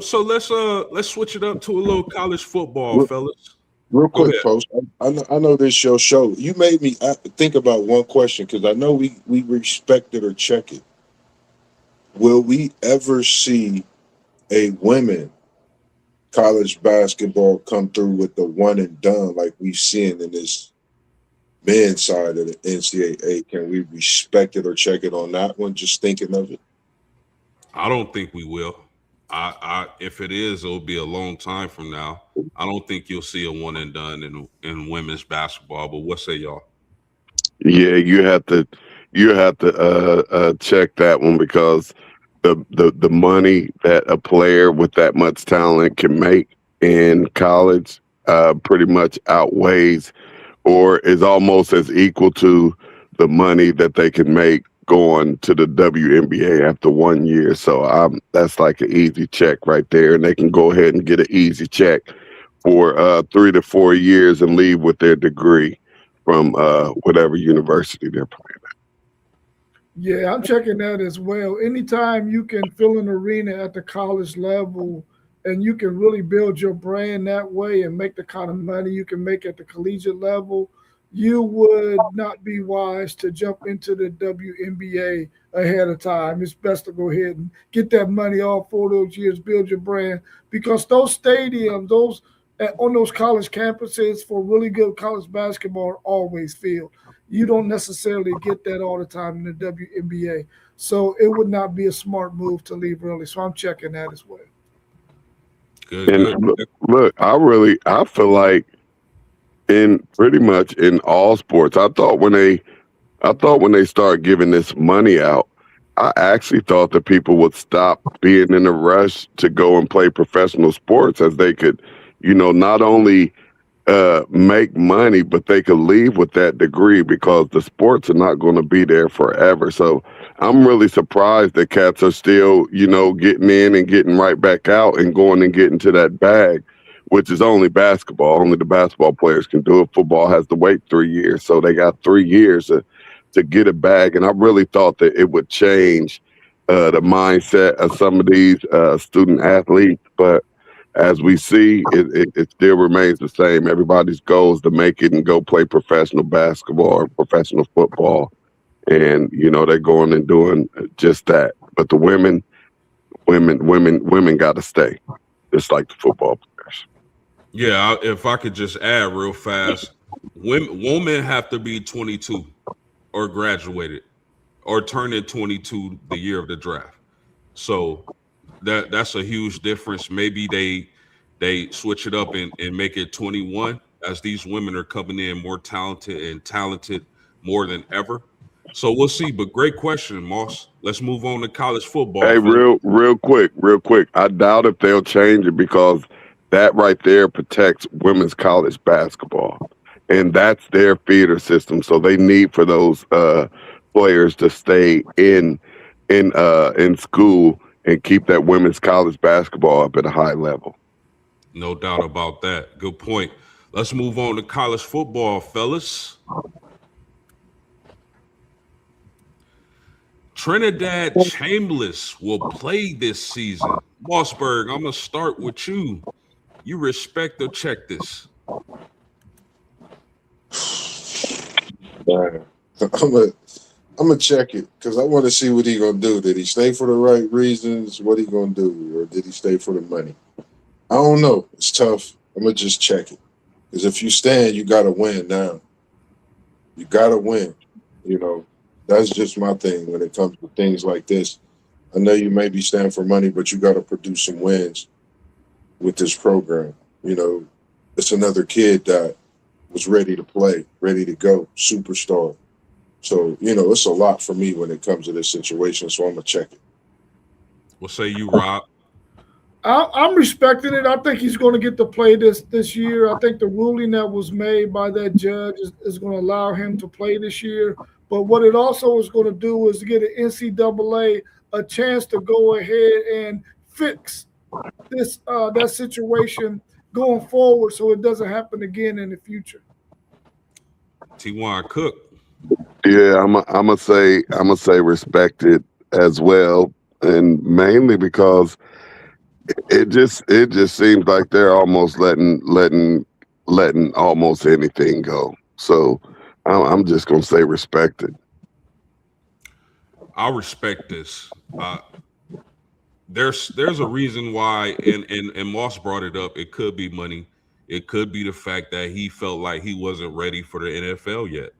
So let's switch it up to a little college football, Real, fellas. real Go quick, ahead. post. I know this your show. You made me think about one question because I know we respect it or check it. Will we ever see a women college basketball come through with the one and done like we've seen in this men's side of the NCAA? Can we respect it or check it on that one? Just thinking of it. I don't think we will. If it is, it'll be a long time from now. I don't think you'll see a one and done in women's basketball. But what say y'all? Yeah, you have to check that one because the money that a player with that much talent can make in college pretty much outweighs or is almost as equal to the money that they can make going to the WNBA after 1 year. So that's like an easy check right there, and they can go ahead and get an easy check for 3 to 4 years and leave with their degree from whatever university they're playing. Yeah, I'm checking that as well. Anytime you can fill an arena at the college level and you can really build your brand that way and make the kind of money you can make at the collegiate level, you would not be wise to jump into the WNBA ahead of time. It's best to go ahead and get that money all for those years, build your brand, because those stadiums, those on those college campuses for really good college basketball are always filled. You don't necessarily get that all the time in the WNBA. So it would not be a smart move to leave early. So I'm checking that as well. Good, And good. look, I feel like in pretty much in all sports, I thought when they start giving this money out, I actually thought that people would stop being in a rush to go and play professional sports as they could, not only make money, but they could leave with that degree because the sports are not going to be there forever. So I'm really surprised that cats are still, getting in and getting right back out and going and getting to that bag, which is only basketball. Only the basketball players can do it. Football has to wait 3 years. So they got 3 years to get a bag. And I really thought that it would change the mindset of some of these student athletes. But as we see, it still remains the same. Everybody's goal is to make it and go play professional basketball or professional football. And, they're going and doing just that. But the women got to stay, just like the football players. Yeah, if I could just add real fast, women have to be 22 or graduated or turning 22 the year of the draft. So that's a huge difference. Maybe they switch it up and make it 21 as these women are coming in more talented more than ever. So we'll see. But great question, Moss. Let's move on to college football, Hey, fellas. real quick. I doubt if they'll change it because that right there protects women's college basketball, and that's their feeder system. So they need for those players to stay in school and keep that women's college basketball up at a high level. No doubt about that. Good point. Let's move on to college football, fellas. Trinidad Chambliss will play this season. Mossberg, I'm going to start with you. You respect or check this? Man, I'm gonna check it because I want to see what he gonna do. Did he stay for the right reasons? What he gonna do, or did he stay for the money? I don't know. It's tough. I'm gonna just check it because if you stand, you gotta win now. You gotta win. That's just my thing when it comes to things like this. I know you maybe stand for money, but you gotta produce some wins with this program. It's another kid that was ready to play, ready to go, superstar. So, it's a lot for me when it comes to this situation. So I'm gonna check it. What say you, Rob? I'm respecting it. I think he's going to get to play this year. I think the ruling that was made by that judge is going to allow him to play this year. But what it also is going to do is get an NCAA a chance to go ahead and fix this that situation going forward, so it doesn't happen again in the future. T1 Cook. Yeah, I'm gonna say respected as well, and mainly because it just seems like they're almost letting almost anything go. So I'm just gonna say respected. I respect this. There's a reason why, and Moss brought it up. It could be money. It could be the fact that he felt like he wasn't ready for the NFL yet.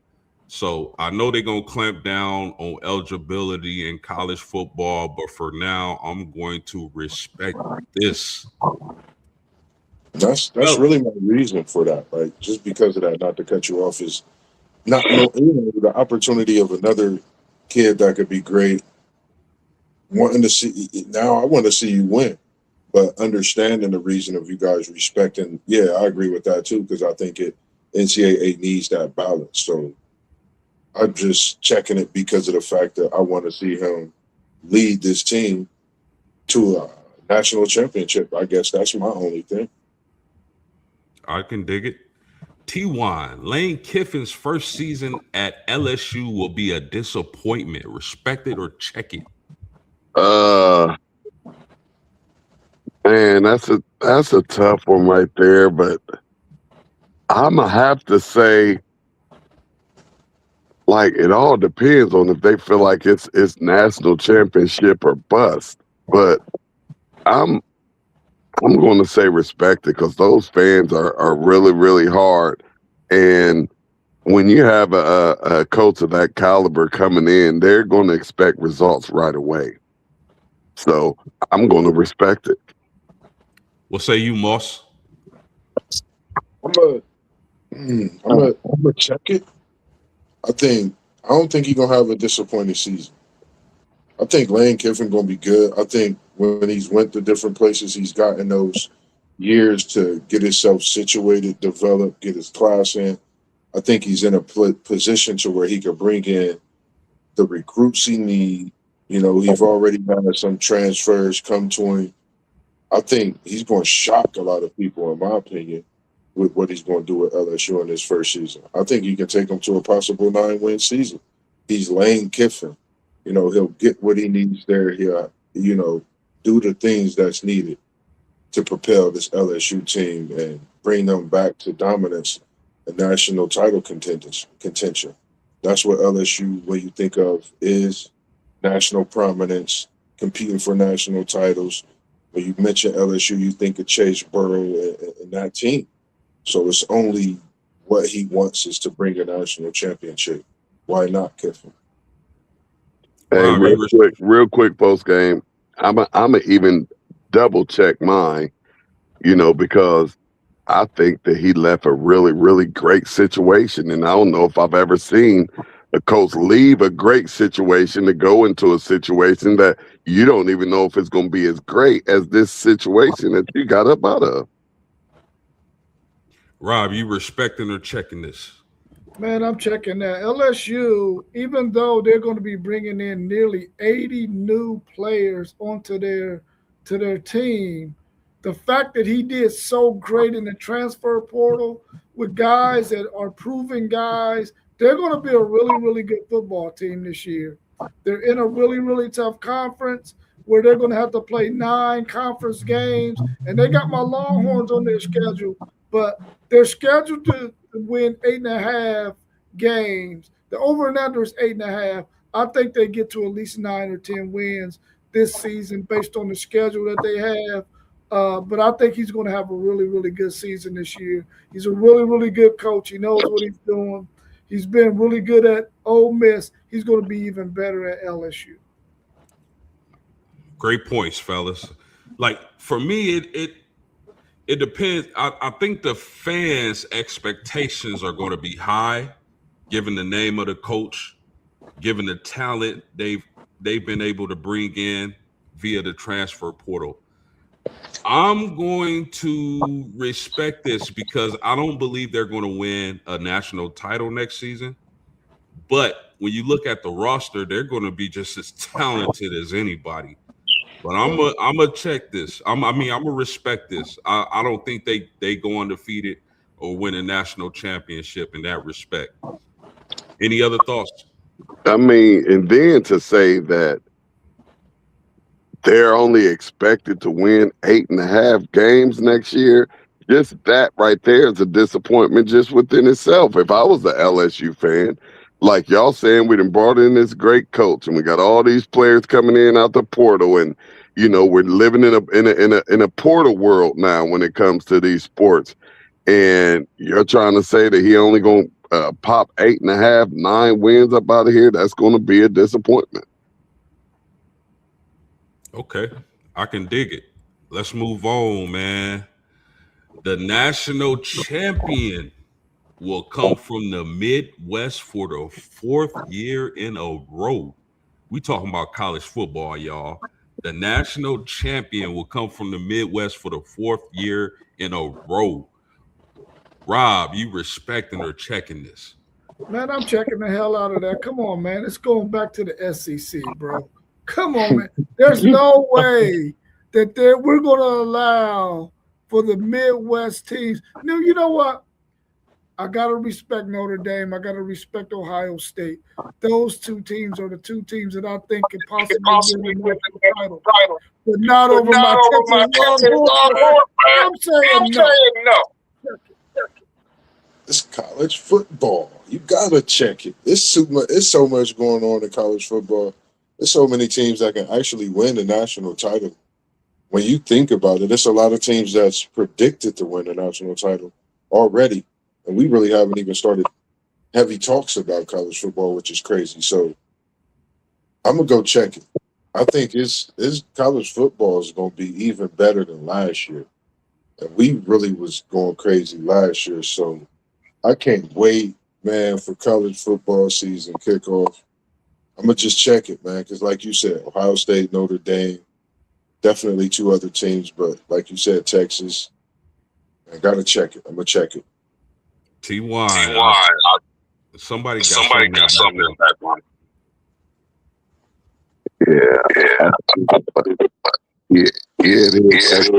So I know they're gonna clamp down on eligibility in college football, but for now, I'm going to respect this. That's really my reason for that. Like, just because of that, not to cut you off, is not no the opportunity of another kid that could be great. Wanting to see now, I want to see you win, but understanding the reason of you guys respecting. Yeah, I agree with that too, because I think NCAA needs that balance. So I'm just checking it because of the fact that I want to see him lead this team to a national championship. I guess that's my only thing. I can dig it. T1, Lane Kiffin's first season at LSU will be a disappointment. Respect it or check it. Man, that's a tough one right there, but I'm gonna have to say, like, it all depends on if they feel like it's national championship or bust. But I'm going to say respect it, because those fans are really, really hard. And when you have a coach of that caliber coming in, they're going to expect results right away. So I'm going to respect it. What say you, Moss? I'm gonna check it. I don't think he's gonna have a disappointing season. I think Lane Kiffin gonna be good. I think when he's went to different places, he's gotten those years to get himself situated, develop, get his class in. I think he's in a position to where he could bring in the recruits he need. You know, he's already had some transfers come to him. I think he's going to shock a lot of people, in my opinion, with what he's going to do with LSU in his first season. I think he can take them to a possible 9-win season. He's Lane Kiffin. You know, he'll get what he needs there. He'll, you know, do the things that's needed to propel this LSU team and bring them back to dominance and national title contention. That's what LSU, when you think of, is national prominence, competing for national titles. When you mention LSU, you think of Chase Burrow and that team. So it's only what he wants is to bring a national championship. Why not, Kiffin? Hey, real quick post game. I'm even double check mine, you know, because I think that he left a really, really great situation. And I don't know if I've ever seen a coach leave a great situation to go into a situation that you don't even know if it's going to be as great as this situation that you got up out of. Rob, you respecting or checking this? Man, I'm checking that. LSU, even though they're going to be bringing in nearly 80 new players onto their team, the fact that he did so great in the transfer portal with guys that are proven guys, they're going to be a really, really good football team this year. They're in a really, really tough conference where they're going to have to play 9 conference games, and they got my Longhorns on their schedule, but they're scheduled to win 8.5 games. The over and under is 8.5. I think they get to at least 9 or 10 wins this season based on the schedule that they have. But I think he's going to have a really, really good season this year. He's a really, really good coach. He knows what he's doing. He's been really good at Ole Miss. He's going to be even better at LSU. Great points, fellas. Like, for me, it depends. I think the fans' expectations are going to be high, given the name of the coach, given the talent they've been able to bring in via the transfer portal. I'm going to respect this because I don't believe they're going to win a national title next season. But when you look at the roster, they're going to be just as talented as anybody. But I'm gonna check this. I'm gonna respect this. I don't think they go undefeated or win a national championship in that respect. Any other thoughts? I mean, and then to say that they're only expected to win 8.5 games next year, just that right there is a disappointment just within itself. If I was an LSU fan, like y'all saying, we done brought in this great coach and we got all these players coming in out the portal, and we're living in a portal world now when it comes to these sports. And you're trying to say that he only gonna pop 8.5, 9 wins up out of here. That's gonna be a disappointment. Okay, I can dig it. Let's move on, man. The national champion will come from the Midwest for the 4th year in a row. We talking about college football, y'all. The national champion will come from the Midwest for the 4th year in a row. Rob, you respecting or checking this? Man, I'm checking the hell out of that. Come on, man. It's going back to the SEC, bro. Come on, man. There's no way that we're going to allow for the Midwest teams. Now, you know what? I got to respect Notre Dame. I got to respect Ohio State. Those two teams are the two teams that I think could possibly win the national title. But not over my Texas Longhorns. I'm saying no. It's college football. You gotta check it. It's so much going on in college football. There's so many teams that can actually win the national title. When you think about it, there's a lot of teams that's predicted to win the national title already. And we really haven't even started heavy talks about college football, which is crazy. So I'm gonna go check it. I think it's college football is gonna be even better than last year. And we really was going crazy last year. So I can't wait, man, for college football season kickoff. I'm going to just check it, man, because like you said, Ohio State, Notre Dame, definitely 2 other teams, but like you said, Texas, I got to check it. I'm going to check it. T.Y. Somebody got something in the background. Yeah, it is.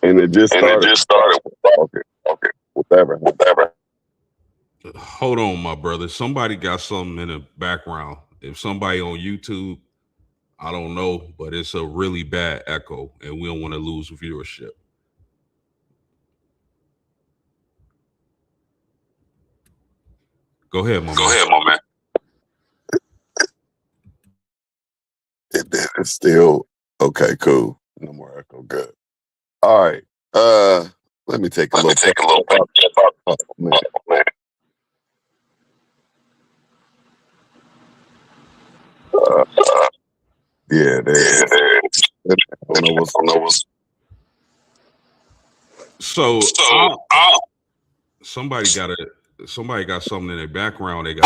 And it just started. Okay. Whatever. Hold on, my brother. Somebody got something in the background. If somebody on YouTube, I don't know, but it's a really bad echo, and we don't want to lose viewership. Go ahead, my man. It's still okay. Cool. No more echo. Good. All right. Let me take a little. Oh, man. Yeah, there it is. I don't know what's. So somebody got something in their background. They got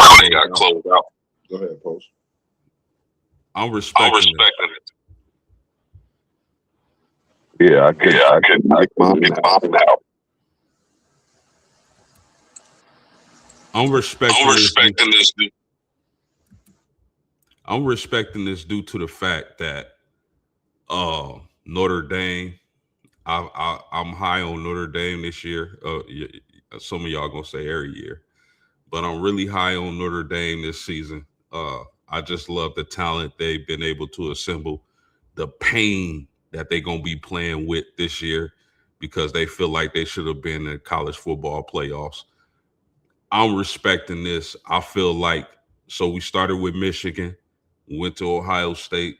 closed out. Go ahead, Post. I'm respecting it. Yeah, I could make mine out. I'm respecting this. I'm respecting this due to the fact that Notre Dame. I'm high on Notre Dame this year. Some of y'all gonna say every year, but I'm really high on Notre Dame this season. I just love the talent they've been able to assemble, the pain that they're gonna be playing with this year because they feel like they should have been in college football playoffs. I'm respecting this. I feel like we started with Michigan, went to Ohio State,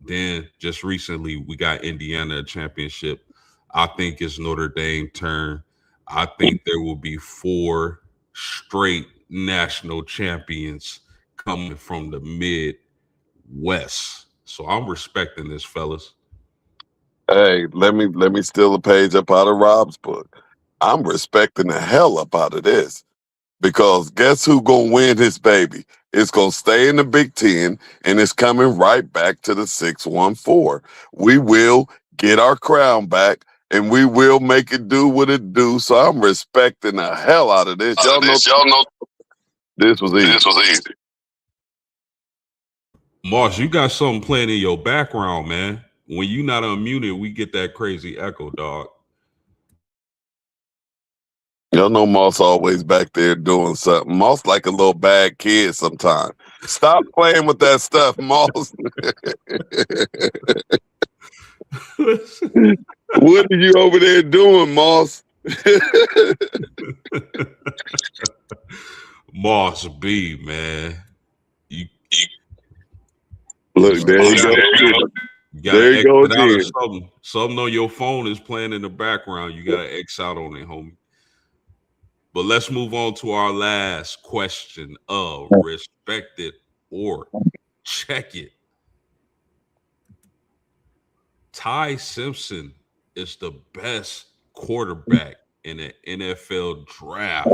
then just recently we got Indiana a championship. I think it's Notre Dame turn. I think there will be 4 straight national champions coming from the Midwest. So I'm respecting this, fellas. Hey, let me steal a page up out of Rob's book. I'm respecting the hell up out of this because guess who gonna win his baby? It's gonna stay in the Big Ten, and it's coming right back to the 614. We will get our crown back, and we will make it do what it do. So I'm respecting the hell out of this. Y'all know this was easy. Moss, you got something playing in your background, man. When you not unmuted, we get that crazy echo, dog. Y'all know Moss always back there doing something. Moss like a little bad kid sometimes. Stop playing with that stuff, Moss. What are you over there doing, Moss? Moss B, man. Look, there you go. There you go again. Something on your phone is playing in the background. You got to X out on it, homie. But let's move on to our last question of respect it or check it. Ty Simpson is the best quarterback in the NFL draft.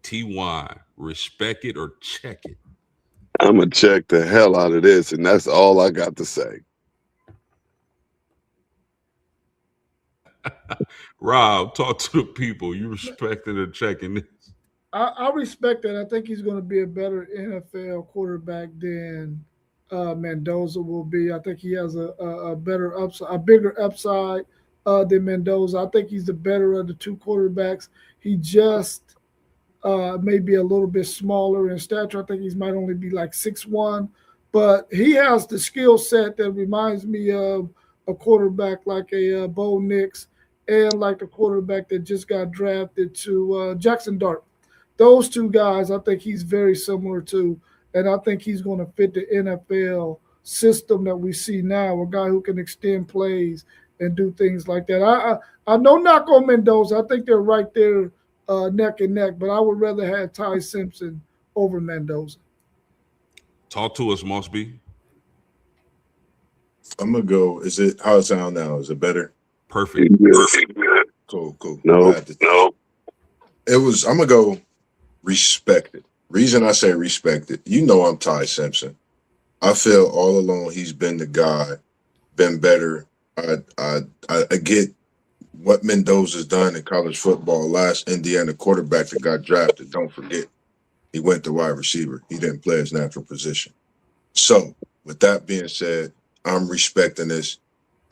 TY, respect it or check it? I'm going to check the hell out of this, and that's all I got to say. Rob, talk to the people. You respecting or checking this? I respect that. I think he's going to be a better NFL quarterback than Mendoza will be. I think he has a better upside, a bigger upside than Mendoza. I think he's the better of the two quarterbacks. He just may be a little bit smaller in stature. I think he might only be like 6'1", but he has the skill set that reminds me of a quarterback like a Bo Nix and like the quarterback that just got drafted to Jackson Dart. Those two guys, I think he's very similar to, and I think he's going to fit the NFL system that we see now, a guy who can extend plays and do things like that. I know knock on Mendoza. I think they're right there neck and neck, but I would rather have Ty Simpson over Mendoza. Talk to us, Moss B. I'm going to go. Is it, how it sound now? Is it better? Perfect. Cool. No. It was, I'm going to go respect it. Reason I say respect it, you know I'm Ty Simpson. I feel all along he's been the guy, been better. I get what Mendoza's done in college football. Last Indiana quarterback that got drafted, don't forget, he went to wide receiver. He didn't play his natural position. So with that being said, I'm respecting this.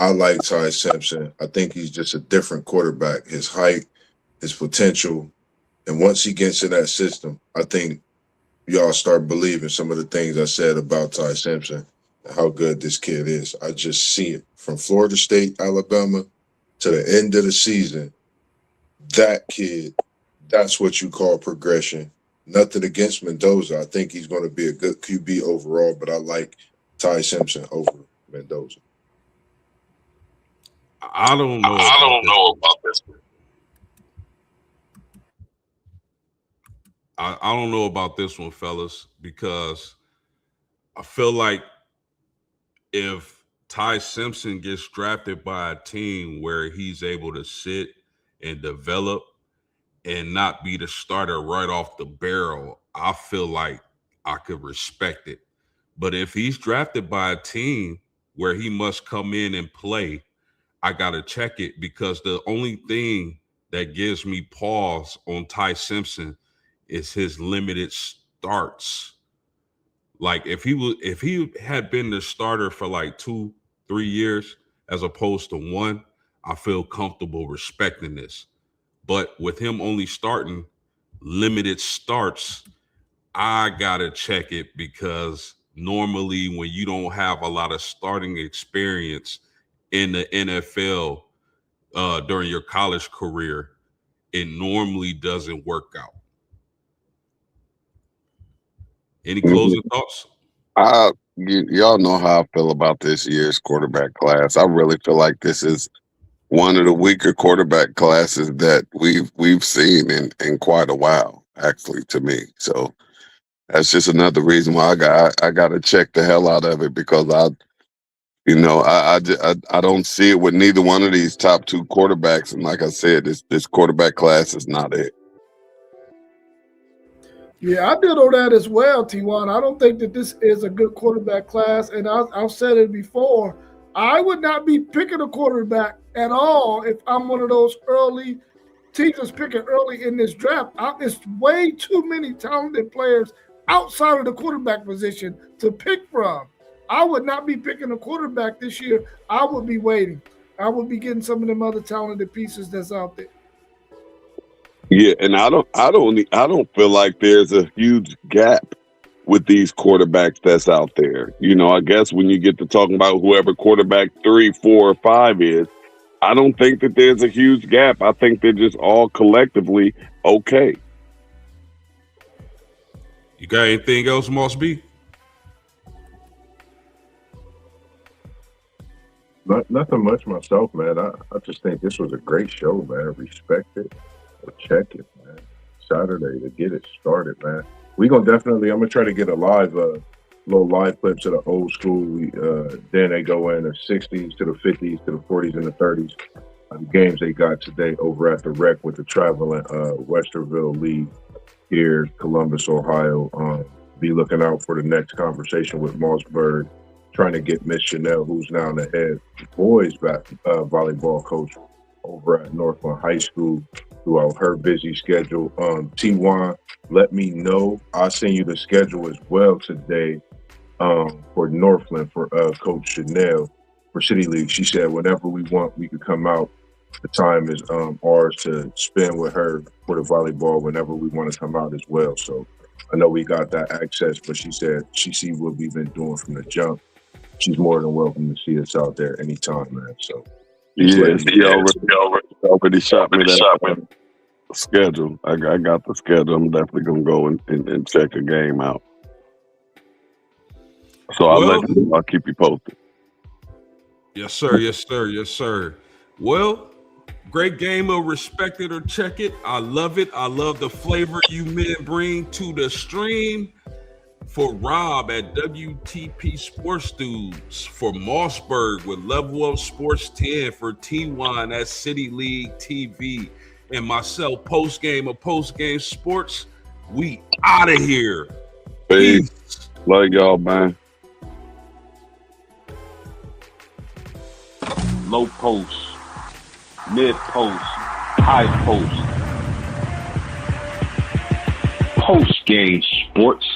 I like Ty Simpson. I think he's just a different quarterback. His height, his potential, and once he gets in that system, I think y'all start believing some of the things I said about Ty Simpson and how good this kid is. I just see it from Florida State, Alabama, to the end of the season. That kid, that's what you call progression. Nothing against Mendoza. I think he's going to be a good QB overall, but I like Ty Simpson over Mendoza. I don't know about this. I don't know about this one, fellas, because I feel like if Ty Simpson gets drafted by a team where he's able to sit and develop and not be the starter right off the barrel, I feel like I could respect it. But if he's drafted by a team where he must come in and play, I got to check it, because the only thing that gives me pause on Ty Simpson is his limited starts. Like if he had been the starter for like 2-3 years as opposed to one, I feel comfortable respecting this. But with him only starting limited starts, I gotta check it, because normally when you don't have a lot of starting experience in the NFL during your college career, it normally doesn't work out. Any closing thoughts? Y'all know how I feel about this year's quarterback class. I really feel like this is one of the weaker quarterback classes that we've seen in quite a while, actually, to me. So that's just another reason why I got to check the hell out of it, because I don't see it with neither one of these top two quarterbacks. And like I said, this quarterback class is not it. Yeah, I did all that as well, T1. I don't think that this is a good quarterback class, and I've said it before. I would not be picking a quarterback at all if I'm one of those early teams that's picking early in this draft. It's way too many talented players outside of the quarterback position to pick from. I would not be picking a quarterback this year. I would be waiting. I would be getting some of them other talented pieces that's out there. Yeah, and I don't feel like there's a huge gap with these quarterbacks that's out there. You know, I guess when you get to talking about whoever quarterback 3, 4, or 5 is, I don't think that there's a huge gap. I think they're just all collectively okay. You got anything else, Moss B? Nothing much myself, man. I just think this was a great show, man. Respect it or check it, man. Saturday to get it started, man. I'm gonna try to get a little live clips of the old school. Then they go in the 60s to the 50s to the 40s and the 30s. The games they got today over at the Rec with the traveling Westerville League here, Columbus, Ohio. Be looking out for the next conversation with Mossberg, trying to get Miss Chanel, who's now the head boys volleyball coach over at Northland High School, throughout her busy schedule. T1, let me know. I'll send you the schedule as well today for Northland for Coach Chanel for City League. She said whenever we want, we could come out. The time is ours to spend with her for the volleyball whenever we want to come out as well. So I know we got that access, but she said she see what we've been doing from the jump. She's more than welcome to see us out there anytime, man. So Yeah, he already shot me that schedule. I got the schedule. I'm definitely gonna go and check the game out. So I'll keep you posted. Yes, sir. Yes, sir. Yes, sir. Well, great game of Respect It or Check It. I love it. I love the flavor you men bring to the stream. For Rob at WTP Sports Dudes, for Mossberg with Level Up Sports 10, for T1 at City League TV, and myself, Postgame of Postgame Sports, we out of here. Peace. Love y'all, man. Low post, mid post, high post. Post game sports.